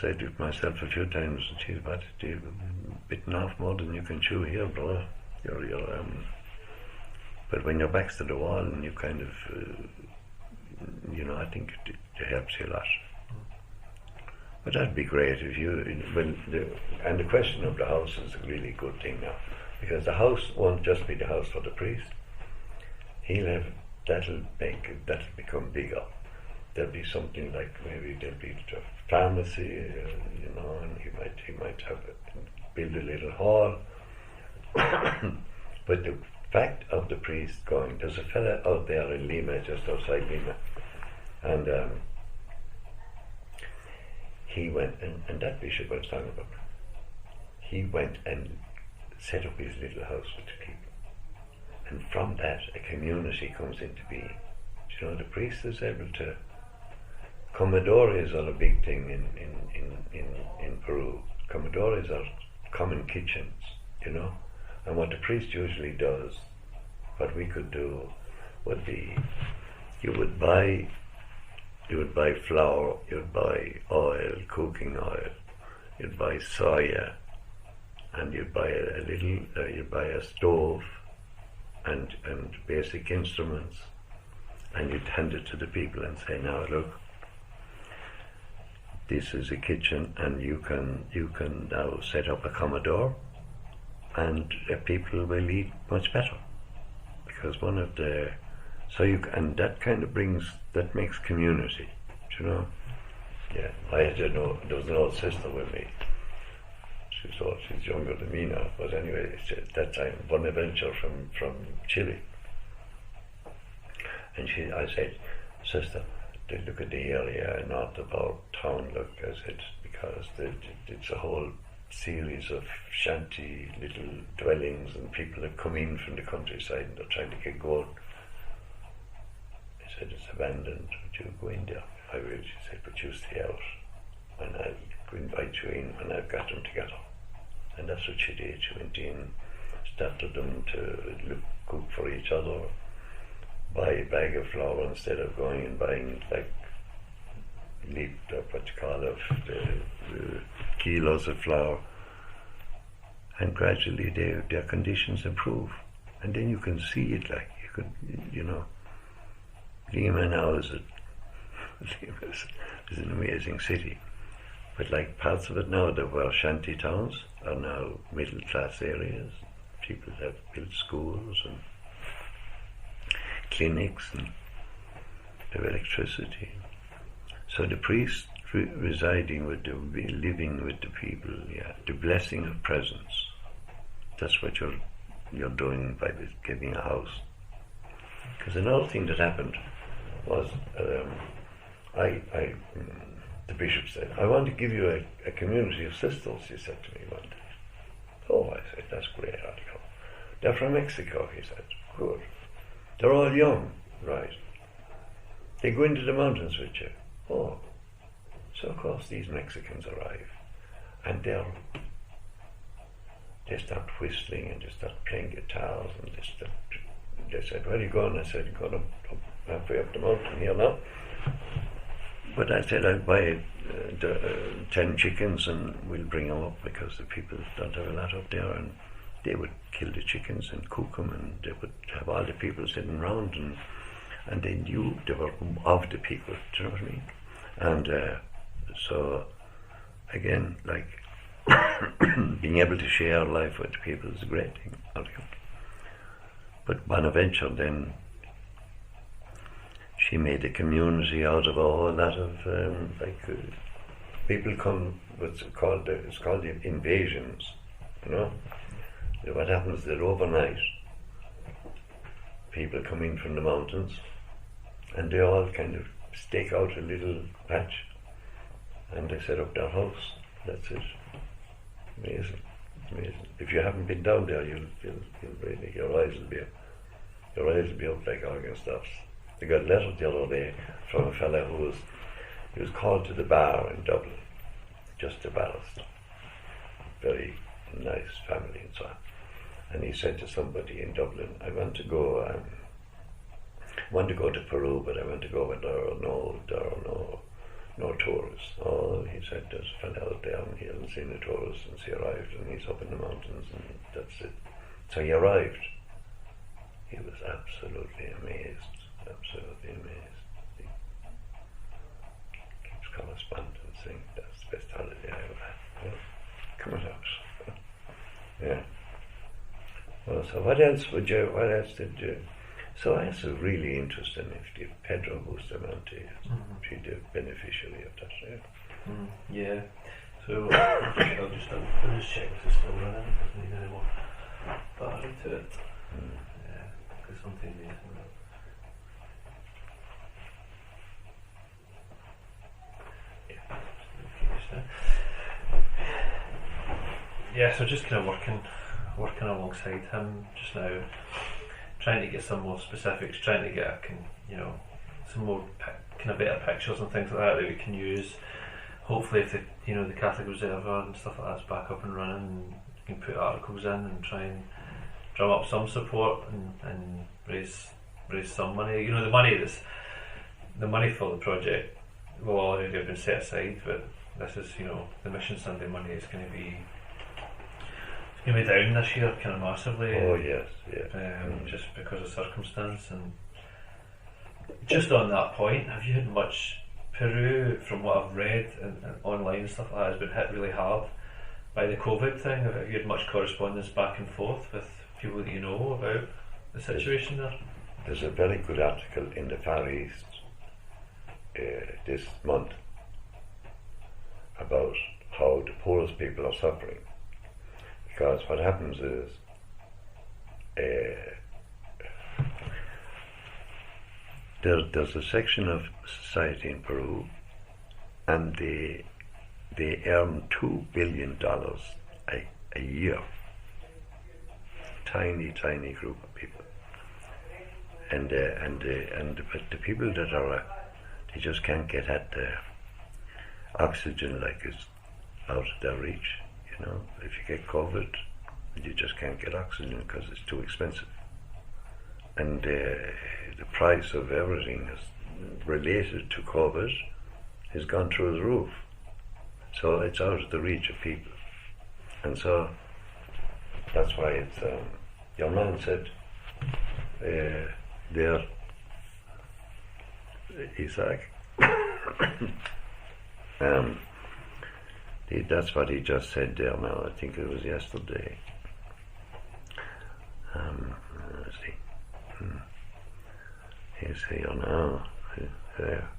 said to myself a few times, "Geez, what? You've bitten off more than you can chew here, brother." But when your back's to the wall and you kind of, you know, I think it helps you a lot. But that'd be great if you. And the question of the house is a really good thing now, because the house won't just be the house for the priest. That'll become bigger. There'll be something like maybe there'll be a pharmacy, you know, and he might have build a little hall. But the fact of the priest going, there's a fella out there in Lima, just outside Lima, and he went, and that bishop I was talking about, he went and set up his little house with the people. And from that, a community comes into being. You know, the priest is able to. Comedores are a big thing in Peru. Comedores are common kitchens, you know. And what the priest usually does, what we could do, would be you would buy flour, you'd buy oil, cooking oil, you'd buy soya, and you'd buy you'd buy a stove and basic instruments, and you'd hand it to the people and say, "Now look, this is a kitchen, and you can now set up a comedor, and people will eat much better, because one of the and that kind of makes community, you know." Yeah, there was an old sister with me. She's younger than me now, but anyway, at that time, Bonaventure from Chile. And I said, "Sister, look at the area north of our town, look," I said, "because it's a whole series of shanty little dwellings, and people have come in from the countryside and they're trying to get gold." I said, "It's abandoned. Would you go in there?" "I will," she said, "but you stay out, and I'll invite you in when I've got them together." And that's what she did. She went in, started them to cook for each other, buy a bag of flour instead of going and buying like what you call it, the kilos of flour. And gradually their conditions improve, and then you can see it. Like you could, you know, Lima now is an amazing city, but like parts of it now that were shanty towns are now middle class areas. People have built schools and clinics and have electricity. So the priest living with the people, yeah, the blessing of presence. That's what you're doing by giving a house. Because another thing that happened was, the bishop said, "I want to give you a community of sisters," he said to me one day. "Oh," I said, "that's great, Article. They're from Mexico," he said. "Good. They're all young, right? They go into the mountains with you." "Oh." So of course these Mexicans arrive, and they start whistling and they start playing guitars, and they said, "Where are you going?" I said, "I'm going up halfway up the mountain here now." But I said, "I'll buy 10 chickens and we'll bring them up, because the people don't have a lot up there." And they would kill the chickens and cook them, and they would have all the people sitting around, and they knew they were of the people, do you know what I mean? And so, again, like, being able to share life with people is a great thing. But Bonaventure then, she made a community out of a whole lot of people come. It's called the invasions. You know, what happens is that overnight, people come in from the mountains, and they all kind of stake out a little patch, and they set up their house. That's it. Amazing. If you haven't been down there, you'll really, your eyes will be up like organ stops. I got a letter the other day from a fella he was called to the bar in Dublin, just a barrister, very nice family and so on. And he said to somebody in Dublin, I want to go to Peru, but I want to go when there are no tourists. Oh, he said, there's a fella out there and he hasn't seen the tourists since he arrived, and he's up in the mountains, and that's it. So he arrived. He was absolutely amazed. He keeps correspondence saying, that's the best holiday I ever had. Well, come on out. Yeah. Well, so what else did you? So I was really interested if Pedro Bustamante, she's the beneficiary of that. Yeah. Yeah. So I'll just check if it's still running. It doesn't need any more battery to it. Yeah, because something needs. Yeah, so just kind of working alongside him just now, trying to get some more specifics, trying to get some more kind of better pictures and things like that we can use. Hopefully, if the Catholic Reservoir and stuff like that's back up and running, and you can put articles in and try and drum up some support and raise some money. The money for the project will already have been set aside, but this is the Mission Sunday money is going to be. It's going to be down this year, kind of massively. Oh yes, yeah. Just because of circumstance. And just on that point, have you had much? Peru, from what I've read and online and stuff like that, has been hit really hard by the COVID thing. Have you had much correspondence back and forth with people that you know about the situation there? There's a very good article in the Far East this month about how the poorest people are suffering. Because what happens is there's a section of society in Peru, and they earn $2 billion a year. Tiny group of people, and the people that are they just can't get at the oxygen like it's out of their reach. If you get COVID, you just can't get oxygen because it's too expensive. And the price of everything is related to COVID has gone through the roof. So it's out of the reach of people. And so that's why it's, your man said, there, Isaac, that's what he just said there now. I think it was yesterday. Let's see. He's here now. There.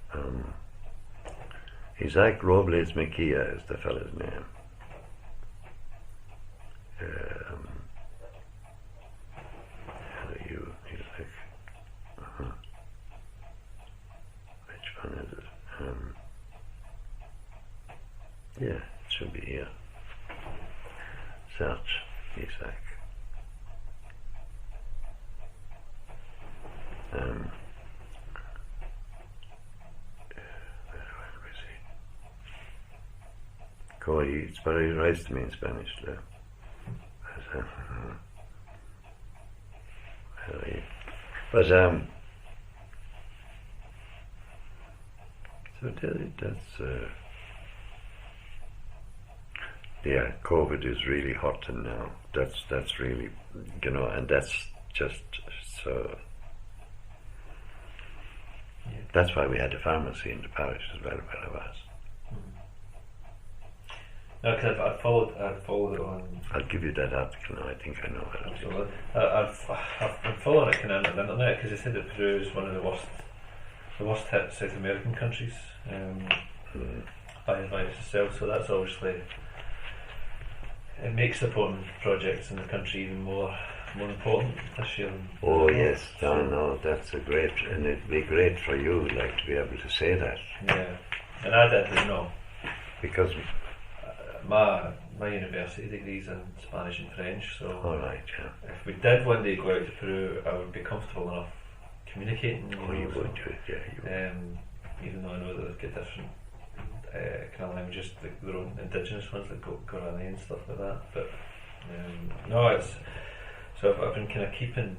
Isaac Robles Mejia is the fellow's name. Which one is it? Yeah, it should be here. Search Isaac. It's but he writes to me in Spanish there. But so that's yeah, COVID is really hurting now. That's really, and that's just so. Yeah. That's why we had a pharmacy in the parish as well, where I was. No, because I'd followed it on. I'll give you that article now. I think I know what it is. I've following it kind of on the internet because they said that Peru is one of the worst hit South American countries by the virus itself. So that's obviously, it makes supporting projects in the country even more important this year. Oh yes, no, that's a great, and it'd be great for you, like, to be able to say that. Yeah, and I did, because my university degree's in Spanish and French, so all right, yeah. if we did one day go out to Peru, I would be comfortable enough communicating. You would, yeah. You would. Even though I know that they've got different kind of languages, like their own indigenous ones, like Guarani and stuff like that. But no, it's so I've been kind of keeping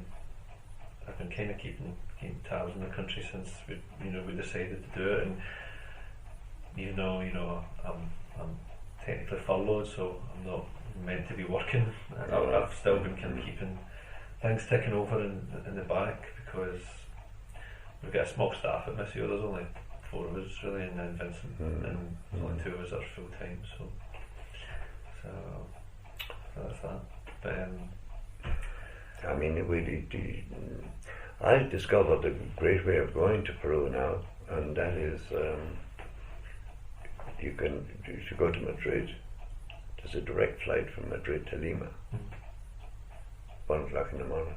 tabs on the country since we decided to do it, and even though I'm technically furloughed, so I'm not meant to be working. I've still been kind of keeping things ticking over in the back because we've got a small staff at Missio. There's only 4 of us really, and then Vincent, and only 2 of us are full time. So that's that. But I mean, I discovered a great way of going to Peru now, and that is you should go to Madrid. There's a direct flight from Madrid to Lima, 1 o'clock in the morning,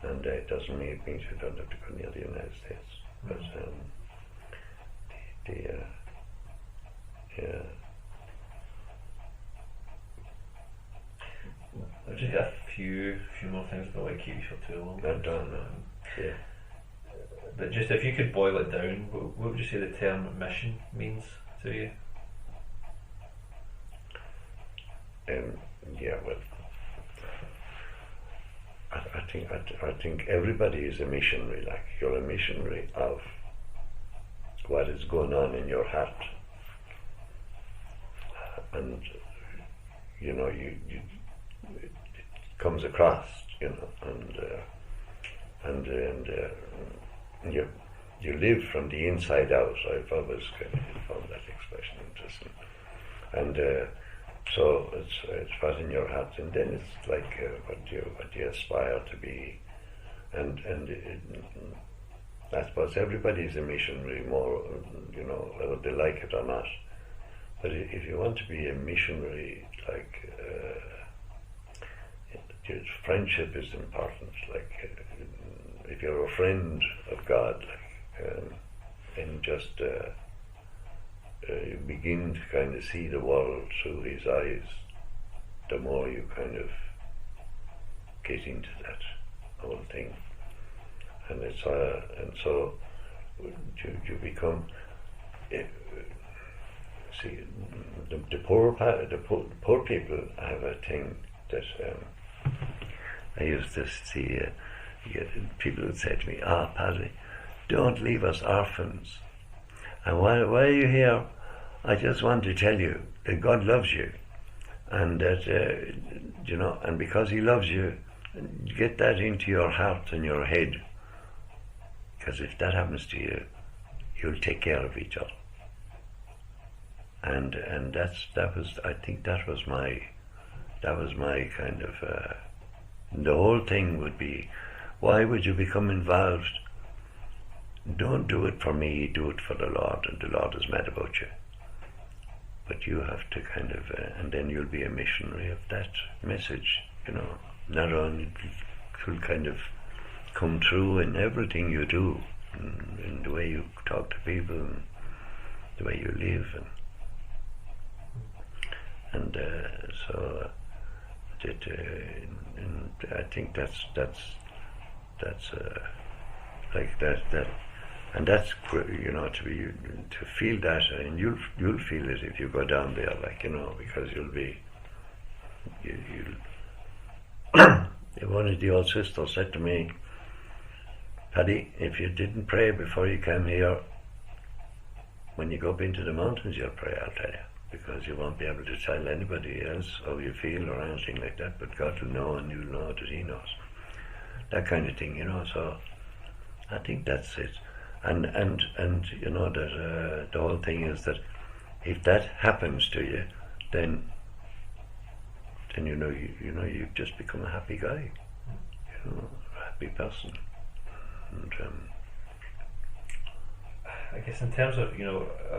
and it doesn't mean you don't have to go near the United States, but I've just got a few more things, but I won't keep you for too long. I don't know. Yeah. But just if you could boil it down, what would you say the term mission means to you? Yeah, well, I think everybody is a missionary. Like, you're a missionary of what is going on in your heart, and it comes across, and you live from the inside out. I've always kind of found that expression interesting, and so it's what's in your heart, and then it's like what you aspire to be, and I suppose everybody's a missionary, more, whether they like it or not. But if you want to be a missionary, like, friendship is important. Like, if you're a friend of God, and just you begin to kind of see the world through His eyes, the more you kind of get into that whole thing, and it's and so you become. See, the poor people have a thing that I used to see. People would say to me, Padre, don't leave us orphans. And why are you here? I just want to tell you that God loves you, and that and because He loves you, get that into your heart and your head. Because if that happens to you, you'll take care of each other. And I think that was my kind of the whole thing would be, why would you become involved? Don't do it for me, do it for the Lord, and the Lord is mad about you. But you have to kind of, and then you'll be a missionary of that message, not only it will kind of come through in everything you do, in the way you talk to people, and the way you live, and so I think that's like that, and that's to feel that, and you'll feel it if you go down there, because you'll be one of the old sisters said to me, Paddy, if you didn't pray before you came here, when you go up into the mountains you'll pray, I'll tell you, because you won't be able to tell anybody else how you feel or anything like that, but God will know, and you'll know that He knows. That kind of thing, so I think that's it. And that the whole thing is that if that happens to you, then you've just become a happy guy. a happy person. And I guess in terms of,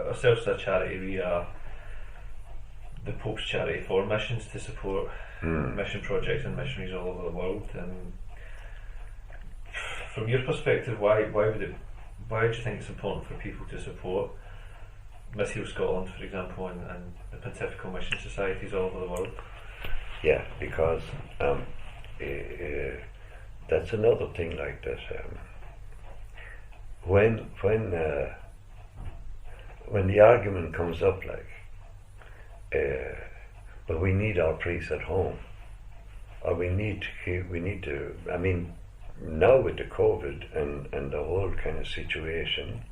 ourselves as a charity, we are the Pope's charity for missions to support mission projects and missionaries all over the world. And from your perspective, why do you think it's important for people to support Missio Scotland, for example, and the Pontifical Mission Societies all over the world? Yeah, because that's another thing like that. When the argument comes up like, but we need our priests at home, or we need to. I mean, now with the COVID and the whole kind of situation,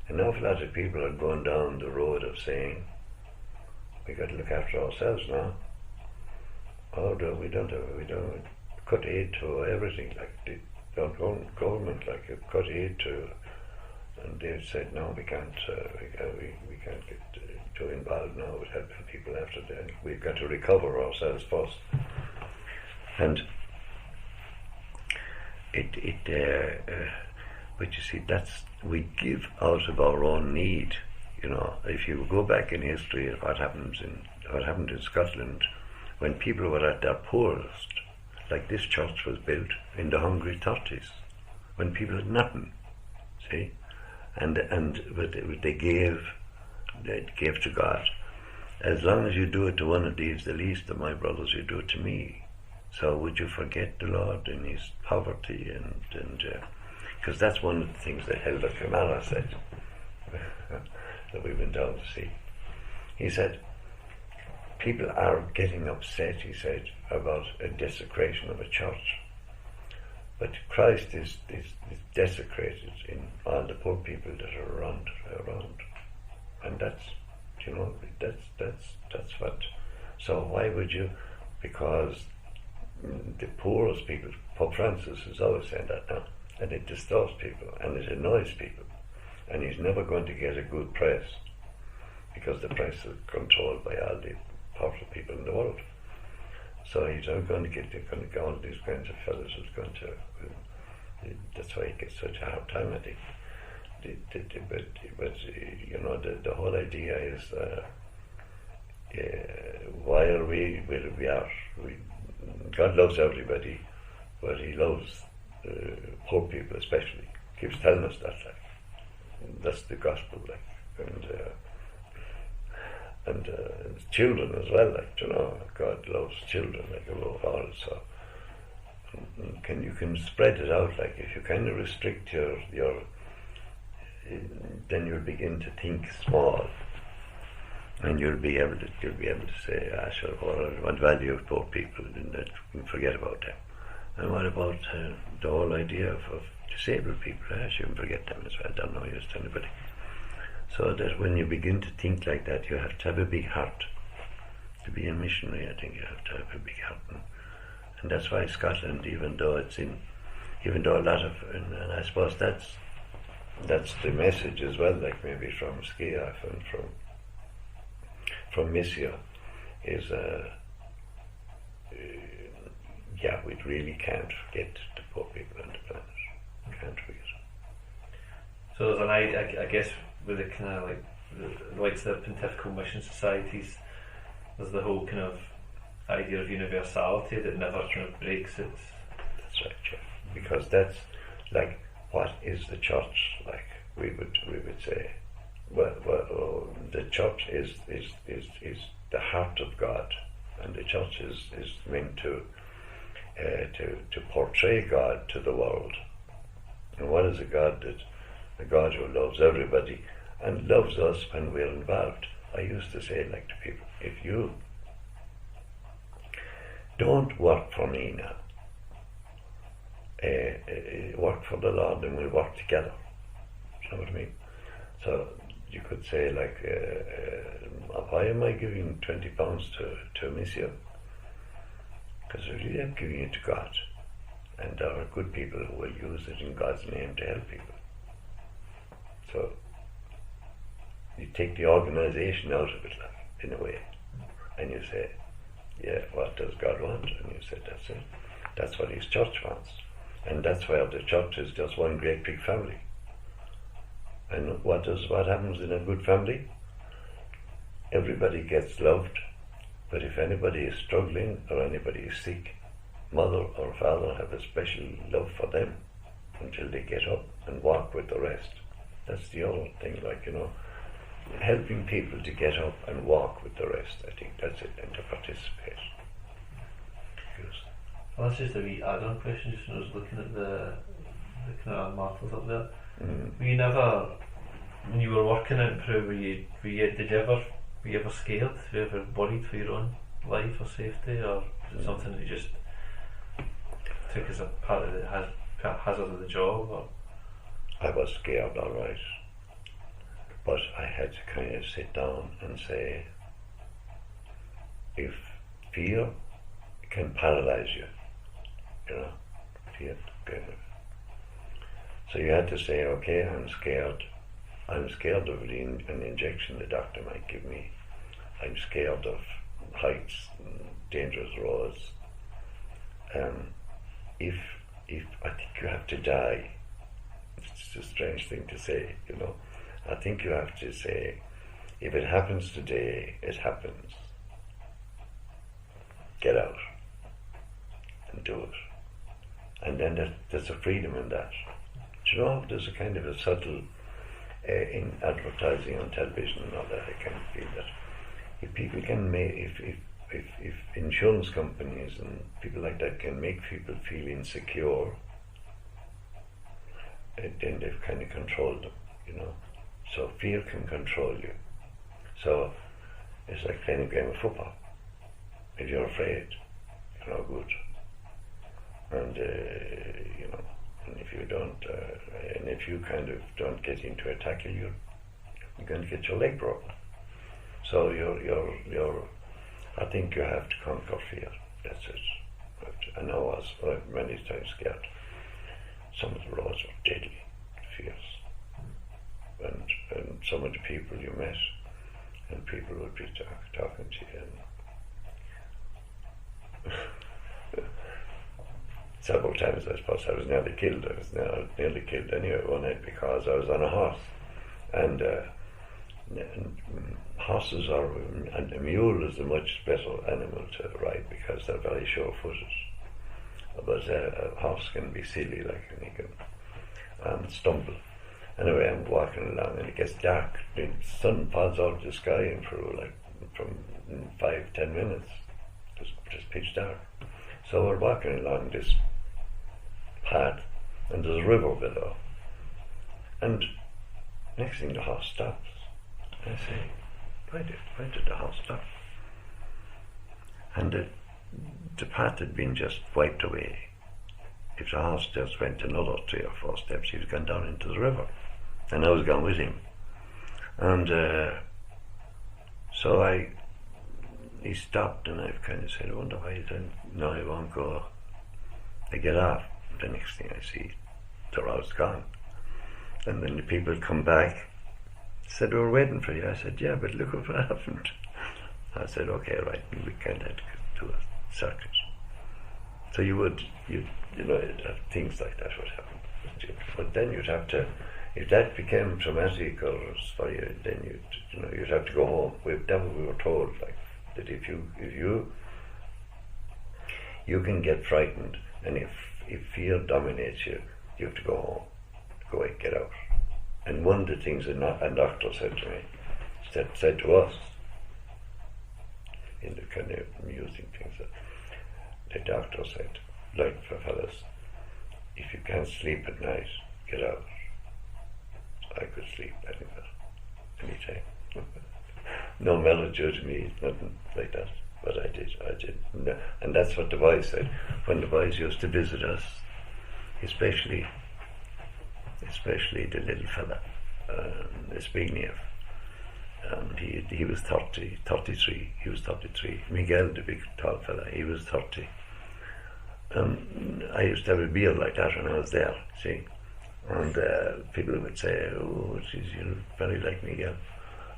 an awful lot of people are going down the road of saying, we got to look after ourselves now. We don't cut aid to everything, like the government, like cut aid to, and they said no, we can't get too involved now with helping people after that. We've got to recover ourselves first, and but you see, we give out of our own need. If you go back in history of what happened in Scotland, when people were at their poorest, like this church was built in the hungry 30s, when people had nothing, see, but they gave to God. As long as you do it to one of these, the least of my brothers, you do it to me. So would you forget the Lord in his poverty and because that's one of the things that Helder Kamara said that we went down to see. He said, people are getting upset, he said, about a desecration of a church. But Christ is desecrated in all the poor people that are around. And that's what. So why would you? Because the poorest people, Pope Francis is always saying that now, and it disturbs people and it annoys people, and he's never going to get a good press because the press is controlled by all the powerful people in the world. So he's not going to get all these kinds of fellows who's going to. That's why he gets such a hard time, I think. But the whole idea is why are we where we are? God loves everybody, but he loves poor people especially. Keeps telling us that, like, that's the gospel, like, and children as well, like, God loves children like above all. So you can spread it out, like, if you kind of restrict your then you'll begin to think small, and you'll be able to say, sure, what value of poor people, and that we can forget about them. And what about the whole idea of disabled people? You can forget them as well. They're no use to anybody. So that when you begin to think like that, you have to have a big heart. To be a missionary, I think you have to have a big heart, and that's why Scotland, even though a lot of, and I suppose that's the message as well, like maybe from Skiaf and from Missio, is we really can't forget the poor people on the planet. Can't forget. So there's an idea, I guess, with the kind of like the Pontifical Mission Societies, there's the whole kind of idea of universality that never kind of breaks its. That's right, yeah. Because that's like, what is the church like? We would say, well, the church is the heart of God, and the church is meant to portray God to the world. And what is a God who loves everybody and loves us when we're involved? I used to say, like, to people, if you don't work for me now, work for the Lord, and we'll work together. You know what I mean? So you could say, like, why am I giving £20 to Missio? Because really I'm giving it to God, and there are good people who will use it in God's name to help people. So you take the organisation out of it, like, in a way, and you say, yeah, what does God want? And you say, that's it. That's what his church wants. And that's where the church is just one great big family. And what happens in a good family? Everybody gets loved, but if anybody is struggling or anybody is sick, mother or father have a special love for them until they get up and walk with the rest. That's the other thing, helping people to get up and walk with the rest. I think that's it, and to participate. Well, that's just a wee add-on question, just when I was looking at the kind of martyrs up there. Were you never, when you were working out in Peru, were you ever scared? Were you ever worried for your own life or safety, or was it something that you just took as a part of the hazard of the job? Or? I was scared, all right, but I had to kind of sit down and say, if fear can paralyze you, fear kind of. So you had to say, okay, I'm scared of an injection the doctor might give me. I'm scared of heights and dangerous roads. If I think you have to die, it's a strange thing to say, I think you have to say, if it happens today, it happens. Get out and do it. And then there's a freedom in that. There's a kind of a subtle in advertising on television and all that. I kind of feel that if people can if insurance companies and people like that can make people feel insecure, then they've kind of controlled them, So fear can control you. So it's like playing a game of football. If you're afraid, you're no good. And and if you don't, and if you kind of don't get into a tackle, you're going to get your leg broken. So I think you have to conquer fear. That's it. And I was many times scared. Some of the roads were deadly, fierce, and some of the people you met, and people would be talking to you. And several times, I suppose, I was nearly killed. I was nearly killed anyway one night because I was on a horse, and horses and a mule is a much better animal to ride because they're very sure-footed. But a horse can be silly, and he can stumble. Anyway, I'm walking along and it gets dark. The sun falls out of the sky in Peru, from 5-10 minutes. Just pitch dark. So we're walking along this path, and there's a river below. And next thing, the horse stops. I say, why did the horse stop? And the path had been just wiped away. If the horse just went another 3 or 4 steps, he'd gone down into the river. And I was gone with him. And so he stopped, and I kind of said, I wonder why he didn't. No, he won't go. I get off. The next thing I see, the road's gone. And then the people come back, said, we were waiting for you. I said, yeah, but look what happened. I said, okay, right, we kind of had to do a circuit. So you'd have things like that would happen. But then you'd have to, if that became traumatic or for you, then you'd have to go home. We were told that if you can get frightened, and if fear dominates you, you have to go home, go away, get out. And one of the things a doctor said to me, said to us, in the kind of amusing things, the doctor said, for fellas, if you can't sleep at night, get out. I could sleep anywhere, anytime. No melodrama, nothing like that. But I did. And that's what the boys said. When the boys used to visit us, especially the little fella, Zbigniew, and he was 33. He was 33. Miguel, the big tall fella, he was 30. I used to have a beard like that when I was there, see. And people would say, oh, geez, you look very like Miguel.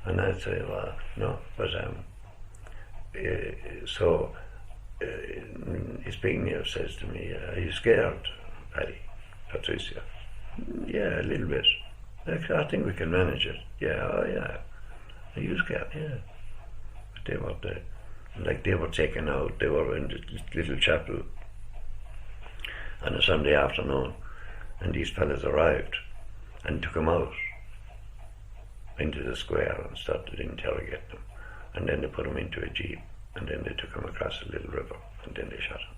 And I'd say, well, no, but so Zbigniew says to me, are you scared? Paddy, Patricia. Yeah, a little bit. I think we can manage it. Yeah, oh yeah. I use cap, yeah. But they were taken out. They were in the little chapel on a Sunday afternoon, and these fellas arrived and took them out into the square and started to interrogate them. And then they put them into a jeep, and then they took them across a little river, and then they shot them.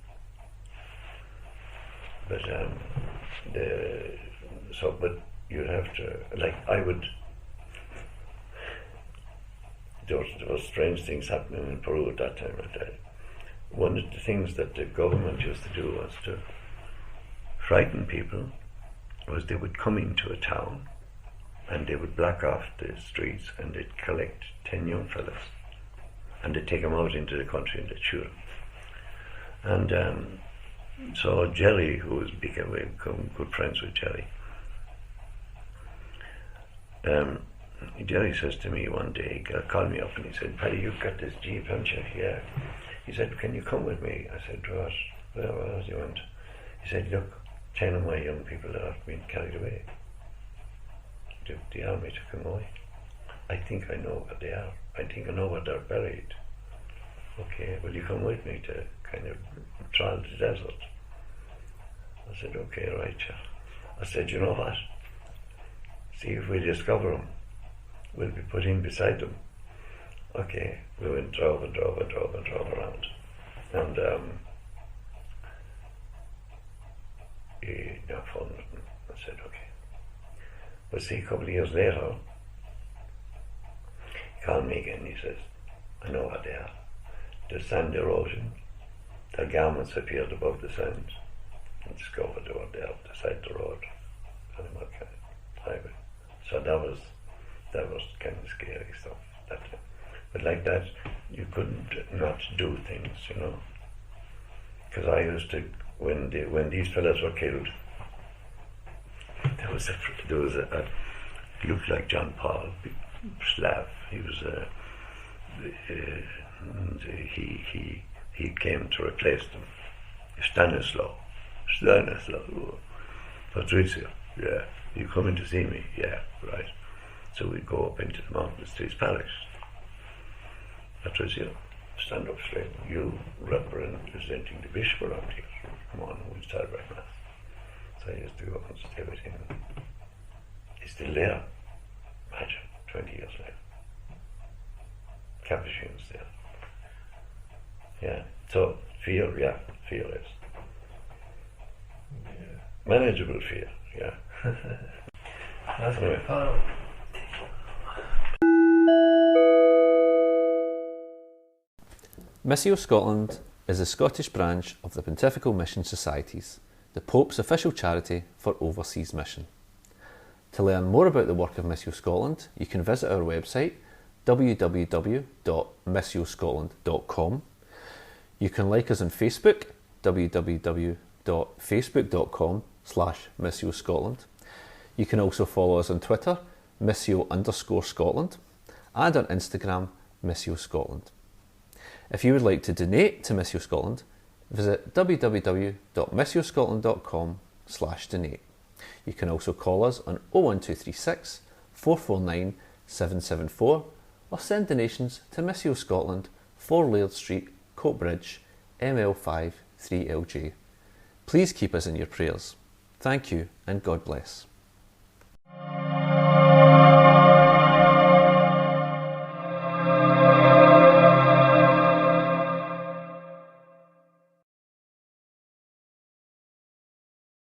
But you'd have to, there were strange things happening in Peru at that time. One of the things that the government used to do was to frighten people, was they would come into a town and they would block off the streets and they'd collect 10 young fellas and they'd take them out into the country and they'd shoot them. And so Jerry, who was become good friends with Jerry, Jerry says to me one day, he called me up and he said, Paddy, you've got this jeep, haven't you? Yeah. He said, can you come with me? I said, what? Where do you want? He said, look, 10 of my young people are being carried away. The army took them away. I think I know what they are. I think I know where they're buried. Okay, will you come with me to kind of trawl the desert? I said, okay, right, yeah. I said, you know what? See if we discover them. We'll be put in beside them. Okay, we went drove around. And he now phoned them. I said, okay. But see, a couple of years later, he called me again. He says, I know what they are. The sand erosion. Their garments appeared above the sand. And discovered they were there beside the road. On the highway. So that was kind of scary stuff. But like that, you couldn't not do things, you know. Because I used to, when these fellas were killed, there was a he looked like John Paul, big Slav. He was he came to replace them. Stanislaw, Patricia, yeah. You coming to see me? Yeah, right. So we go up into the mountains to his parish. Patricia, stand up straight. You representing the bishop around here. Come on, we'll celebrate Mass. So I used to go and stay with him. He's still there. Imagine, 20 years later. Capuchin's there. Yeah. So fear is. Yeah. Manageable fear, yeah. That's Anyway. good. Missio Scotland is the Scottish branch of the Pontifical Mission Societies, the Pope's official charity for overseas mission. To learn more about the work of Missio Scotland, you can visit our website www.missioscotland.com. You can like us on Facebook, www.facebook.com/Missio Scotland. You can also follow us on Twitter, Missio_Scotland, and on Instagram, Missio Scotland. If you would like to donate to Missio Scotland, visit www.missioscotland.com/donate. You can also call us on 01236 449 774 or send donations to Missio Scotland, 4 Laird Street, Coatbridge, ML5 3LJ. Please keep us in your prayers. Thank you and God bless.